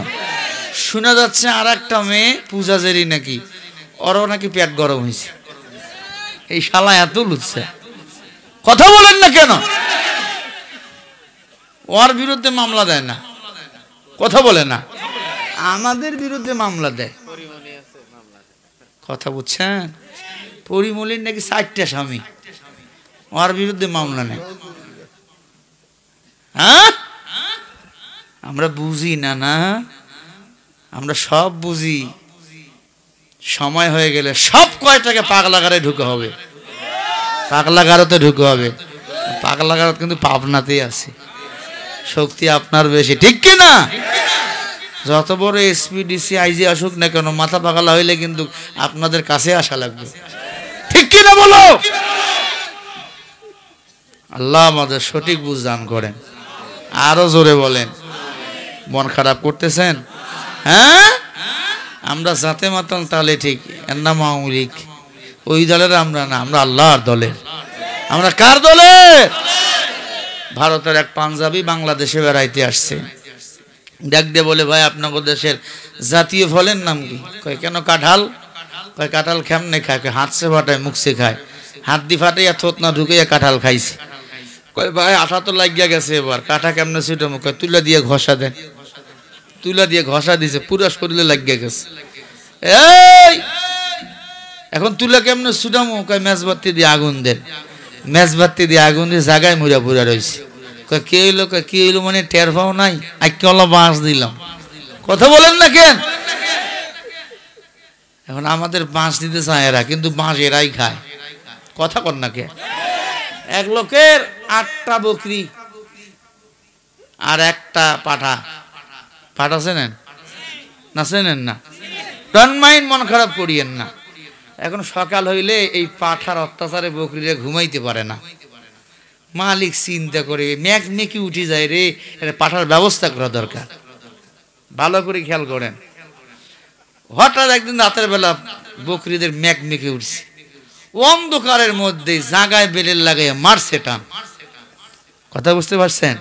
শোনা যাচ্ছে আর একটা মেয়ে পূজাজেরি নাকি, ওরও নাকি পেট গরম হয়েছে। এই শালা এত লুচ্চা, কথা বলেন না কেন? ওর বিরুদ্ধে মামলা দেয় না, কথা বলে না। আমাদের বিরুদ্ধে মামলা দেয়। কথা বুঝছেন? পরিমলির নাকি 4টা স্বামী, ওর বিরুদ্ধে মামলা নেই। হ্যাঁ, আমরা বুঝি না, না আমরা সব বুঝি। সময় হয়ে গেলে সব কয়টাকে পাগলাগারে ঢুকে হবে, পাগলাগারতে ঢুকে হবে। পাগলাগার কিন্তু পাবনাতেই আছে, শক্তি আপনার বেশি। ঠিক কি না? যত বড় এসপিডিসি আইজি আসুক না কেন, মাথা পাগলা হইলে কিন্তু আপনাদের কাছে আসা লাগবে। ঠিক কি না বলো? আল্লাহ আমাদের সঠিক বুঝ দান করেন। আরো জোরে বলেন। মন খারাপ করতেছেন? হ্যাঁ, আমরা জাতে মাতাল তাহলে ঠিক, এর নাম আওয়ামী লীগ। ওই দলের আমরা না, আমরা আল্লাহর দলের। আমরা কার দলের? ভারতের এক পাঞ্জাবি বাংলাদেশে বেড়াইতে আসছে। ডাক দিয়ে বলে, ভাই আপনাদের দেশের জাতীয় ফলের নাম কি? কয় কেন? কাঁঠাল। কয় কাঁঠাল কেমনে খায়? হাত সে ফাটায়, মুখ সে খায়। হাত দিয়ে ফাটাইয়া থোত না ঢুকাইয়া কাঁঠাল খাইছে। কয় ভাই আঠা তো লাগিয়া গেছে, এবার কাঁঠা কেমনে ছুটে? মুখ কয় তুলা দিয়ে ঘষা দেন। তুলা দিয়ে ঘষা দিছে, পুরা শরীরে লাগিয়া গেছে। এই এখন তুলা কেমনে ছুটামো? কয় মেজবাতি দিয়ে আগুন দেন। মেজবাতি দিয়ে আগুন দিয়ে জায়গায় মুড়া পুরা রয়েছে। কয় কে হইলো? কয় কি হইলো মানে টের পাও নাই? আইকলা বাঁশ দিলাম। কথা বলেন না কেন? এখন আমাদের বাঁশ দিতে চায় এরা, কিন্তু বাঁশ এরাই খায়। কথা কর না কে? এক লোকের 8টা বকরি আর একটা পাঠা। পাঠা চেনেন না? চেনেন না? ডন্ট মাইন্ড, মন খারাপ করিয়েন না। এখন সকাল হইলে এই পাঠার অত্যাচারে বকরিরে ঘুমাইতে পারে না। মালিক চিন্তা করে ম্যাক মেকি উঠে যায় রে, এটা পাঠার ব্যবস্থা করা দরকার। ভালো করে খেয়াল করেন। হঠাৎ একদিন রাতের বেলা বকরিদের ম্যাক মেকে উঠছে। অন্ধকারের মধ্যে জাগায় বেলের লাগাইয়া মারছে টান। কথা বুঝতে পারছেন?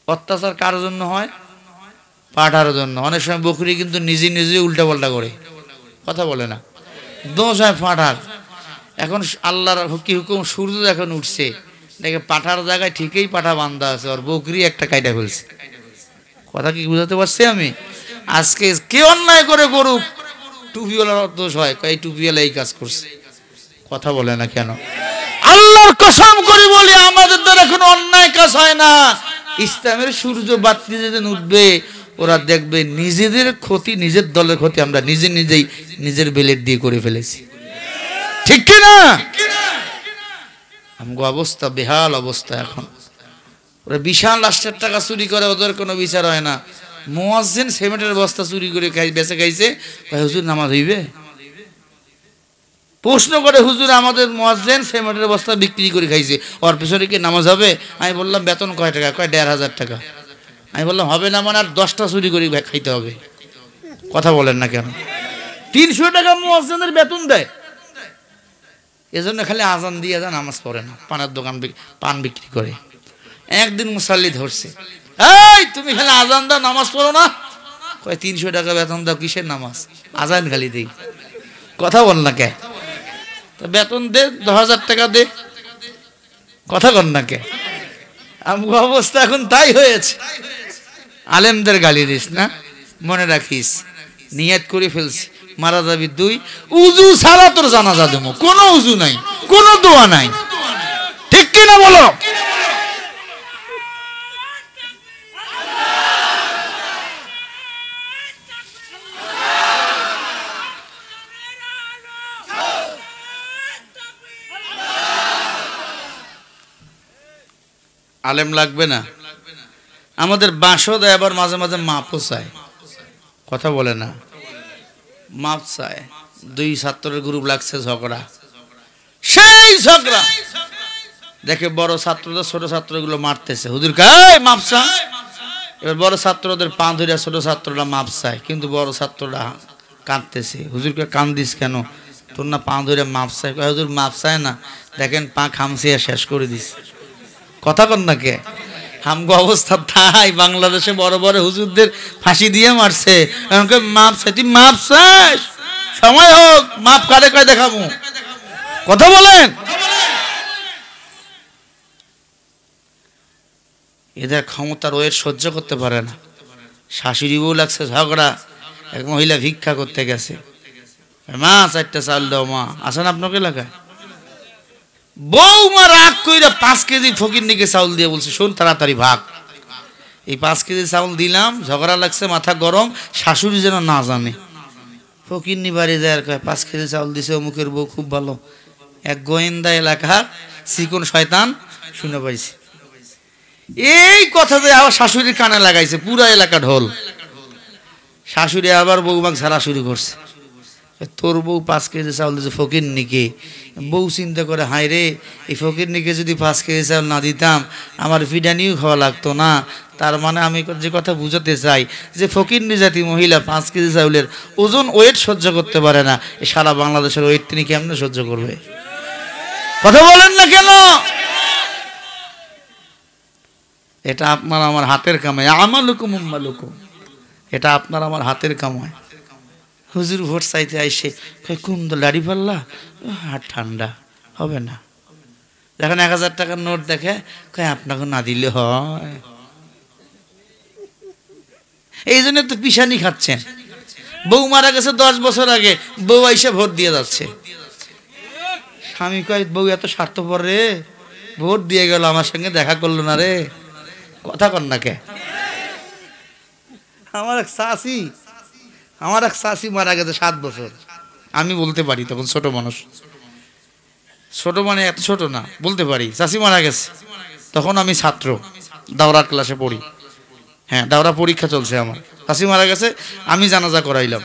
অত্যাচার কার জন্য হয়? পাঠার জন্য। অনেক সময় বকরি কিন্তু নিজে নিজে উল্টা পাল্টা করে, কথা বলে না, দোষ হয় পাঠার। এখন আল্লাহর কি হুকুম, সূর্য এখন উঠছে, দেখে পাঠার জায়গায় ঠিকই পাঠা বান্ধা আছে, আর বকরি একটা কাইটা ফেলছে। কথা কি বুঝাতে পারছি আমি? আজকে কে অন্যায় করে করুক, টুপিওয়ালার দোষ হয়, এই টুপিওয়ালা এই কাজ করছে। কথা বলে না কেন? আল্লাহর কসম করে বলি আমাদের দ্বারা কোনো অন্যায় কাজ হয় না। ইসলামের সূর্য বাতি যেদিন উঠবে ওরা দেখবে নিজেদের ক্ষতি, নিজের দলের ক্ষতি আমরা নিজেই নিজের বেলেট দিয়ে করে ফেলেছি। ঠিক কিনা? আমগো অবস্থা বেহাল অবস্থা। এখন ওরা বিশাল রাষ্ট্রের টাকা চুরি করে, ওদের কোনো বিচার হয় না। মুয়াজ্জিন সিমেন্টের বস্তা চুরি করে বেঁচে খাইছে, হুজুর নামাজ হইবে? প্রশ্ন করে হুজুর আমাদের মুয়াজ্জিন সিমেন্টের বস্তা বিক্রি করে খাইছে, ওর পেছনে কি নামাজ হবে? আমি বললাম বেতন কয় টাকা? কয় ১,৫০০ টাকা। আমি বললাম হবে না মানে আর 10টা চুরি করে খাইতে হবে। কথা বলেন না কেন? ৩০০ টাকা মুয়াজ্জিনের বেতন দেয়, এজন্য খালি আজান দিয়ে যান, নামাজ পড়ে না, পানের দোকান পান বিক্রি করে। একদিন মুসাল্লি ধরছে, এই তুমি খালি আজান দাও নামাজ পড়ো না। কয় ৩০০ টাকা বেতন দাও, কিসের নামাজ? আজান খালি দেই। কথা বল না কে? বেতন দে, ১০,০০০ টাকা দে। কথা বল না কে? আমার অবস্থা এখন তাই হয়েছে। আলেমদের গালি দিস না, মনে রাখিস নিয়ত করে ফেলছি মারা যাবি ২, উজু ছাড়া তোর জানাজা দেবো। কোনো উজু নাই, কোনো দোয়া নাই। ঠিক কিনা বলো? আলেম লাগবে না? আমাদের বাঁশও দেয়, আবার মাঝে মাঝে মাপও চায়। কথা বলে না? মাপ চায়। ২ ছাত্রের গ্রুপ লাগছে, ঝগড়া, সেই ঝগড়া দেখে বড় ছাত্রদের ছোট ছাত্রগুলো মারতেছে। হুজুর কয় মাপ চা। এবার বড় ছাত্রদের পা ধরে ছোট ছাত্ররা মাপ চায়, কিন্তু বড় ছাত্ররা কাঁদতেছে। হুজুরকে কান্দিস কেন? তোর না পা ধরে মাপ চায়। হুজুর মাপ চায় না, দেখেন পা খামচিয়ে শেষ করে দিস। কথা কন না কে? হামগো অবস্থা তাই। বাংলাদেশে বড় বড় হুজুরদের ফাঁসি দিয়ে মারছে, মাপ চাই। তুই মাপ চাস, সময় হোক মাপ কারে কয় দেখাবো। কথা বলেন? এদের ক্ষমতার ওয়েট সহ্য করতে পারে না। শাশুড়ি বউ লাগছে ঝগড়া, এক মহিলা ভিক্ষা করতে গেছে, মা 4টা চাল দাও। মা আসেন আপনার এলাকায়? বৌমা রাগ কইরা 5 কেজি ফকিরনিকে চাউল দিয়ে বলছে, শোন তাড়াতাড়ি ভাগ। এই 5 কেজি চাউল দিলাম, ঝগড়া লাগছে, মাথা গরম, শাশুড়ি যেন না জানে। ফকিরনি বাড়ি যায় আর কয় 5 কেজি চাউল দিছে অমুকের বউ খুব ভালো। এক গোয়েন্দা এলাকার চিকন শয়তান শুনে পাইছে। এই কথাতে আবার শাশুড়ির কানে লাগাইছে, পুরা এলাকা ঢোল। শাশুড়ি আবার বৌমাক ঝাড়া শুরু করছে, তোর বউ 5 কেজি চাউল দিয়েছে ফকিরনিকে। বউ চিন্তা করে, হায় রে, এই ফকিরনিকে যদি 5 কেজি চাউল না দিতাম আমার ফিডানিও খাওয়া লাগতো না। তার মানে আমি যে কথা বুঝাতে চাই যে ফকিরনি জাতি মহিলা 5 কেজি চাউলের ওজন ওয়েট সহ্য করতে পারে না, এই সারা বাংলাদেশের ওয়েট তিনি কেমনে সহ্য করবে? কথা বলেন না কেন? এটা আপনার আমার হাতের কামাই। আমালুকুম উম্মালুকুম, এটা আপনার আমার হাতের কামাই। হুজুর ভোট চাইতে আইসে কোন দাড়ি পাল্লা, হাত ঠান্ডা হবে না। যখন 1000 টাকার নোট দেখে কয় আপনাকে না দিলে হয়। এই জন্য তো পিসানি খাচ্ছেন। বউ মারা গেছে 10 বছর আগে, বউ আইসে ভোট দিয়ে যাচ্ছে। স্বামী কয় বউ এত স্বার্থপর রে, ভোট দিয়ে গেল আমার সঙ্গে দেখা করলো না রে। কথা কন না কে? আমার এক চাচি মারা গেছে 7 বছর। আমি বলতে পারি, তখন ছোট মানুষ, ছোট মানে এত ছোট না, বলতে পারি চাচি মারা গেছে। তখন আমি ছাত্র, দাওরা ক্লাসে পড়ি। হ্যাঁ, দাওরা পরীক্ষা চলছে আমার। চাচি মারা গেছে, আমি জানাজা করাইলাম।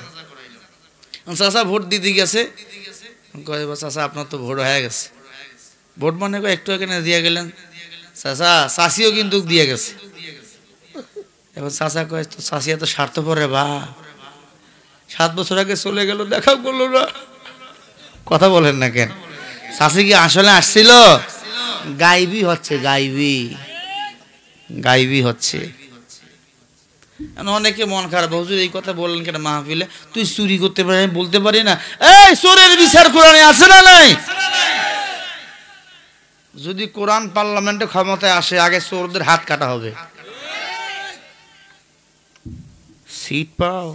চাচা ভোট দিতে গেছে, কয় চাচা আপনার তো ভোট হয়ে গেছে। ভোট মানে একটু এখানে দিয়ে গেলেন চাচা, চাচিও কিন্তু দিয়ে গেছে। এবার চাচা কয় তো চাচি এত স্বার্থপর রে বা, 7 বছর আগে চলে গেল, দেখা করলো না। কথা বলেন না কেন? চাচি কি আসলে আসছিল? গাইবি হচ্ছে, গাইবি হচ্ছে। অনেকে মন খারাপ, হুজুর এই কথা বললেন কেন মাহফিলে? তুই চুরি করতে পারি, বলতে পারি না? এই চোরের বিচার কোরআনে আছে না নাই? যদি কোরআন পার্লামেন্টে ক্ষমতায় আসে, আগে চোরদের হাত কাটা হবে। সিট পাও,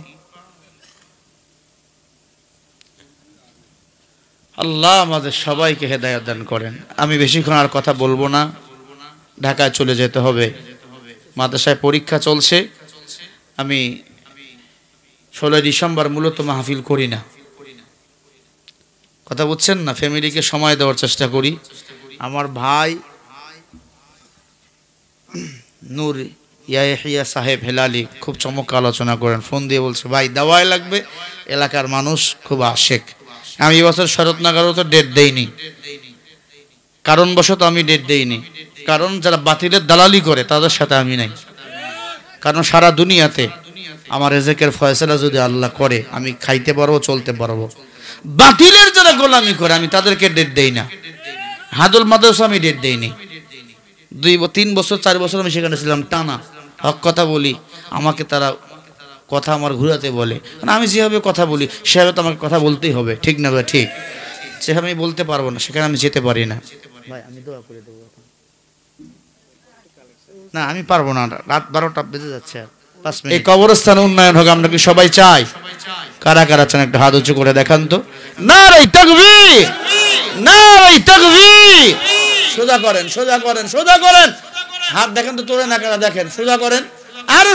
আল্লাহ আমাদের সবাইকে হেদায়েত দান করেন। আমি বেশিক্ষণ আর কথা বলবো না, ঢাকায় চলে যেতে হবে, মাদ্রাসায় পরীক্ষা চলছে। আমি 16 ডিসেম্বর মূলত মাহফিল করি না, কথা বুঝছেন না, ফ্যামিলিকে সময় দেওয়ার চেষ্টা করি। আমার ভাই নূর ইয়াহিয়া সাহেব হেলালি খুব চমৎকার আলোচনা করেন, ফোন দিয়ে বলছে ভাই দাওয়াই লাগবে, এলাকার মানুষ খুব আশেক। আমি এবছর শরৎনগরও তো ডেট দেইনি, কারণবশত আমি ডেট দেইনি, কারণ যারা বাতিলের দালালি করে তাদের সাথে আমি নাই। কারণ সারা দুনিয়াতে আমার রিজিকের ফয়সালা যদি আল্লাহ করে আমি খাইতে পারবো, চলতে পারবো। বাতিলের যারা গোলামি করে আমি তাদেরকে ডেট দেই না। হাদুল মাদ্রাসা আমি ডেট দেইনি, 2-3 বছর 4 বছর আমি সেখানে ছিলাম টানা, হক কথা বলি, আমাকে তারা কথা আমার ঘুরাতে বলে, কারণ আমি যেভাবে কথা বলি সেভাবে তো আমাকে কথা বলতেই হবে, ঠিক না ভাই? ঠিক, সেভাবে আমি বলতে পারবো না, সেখানে আমি যেতে পারি না। ভাই আমি দোয়া করে দেবো না, আমি পারবো না, রাত 12টা বেজে যাচ্ছে আর 5 মিনিট। এই কবরস্থান উন্নয়ন হোক আমরা কি সবাই চাই? কারা কারা চান একটা হাত উঁচু করে দেখান তো। নারে তাকবীর, নারে তাকবীর। সোজা করেন, সোজা করেন, সোজা করেন, হাত দেখেন তো, তোরে না কারা দেখেন, সোজা করেন, আরে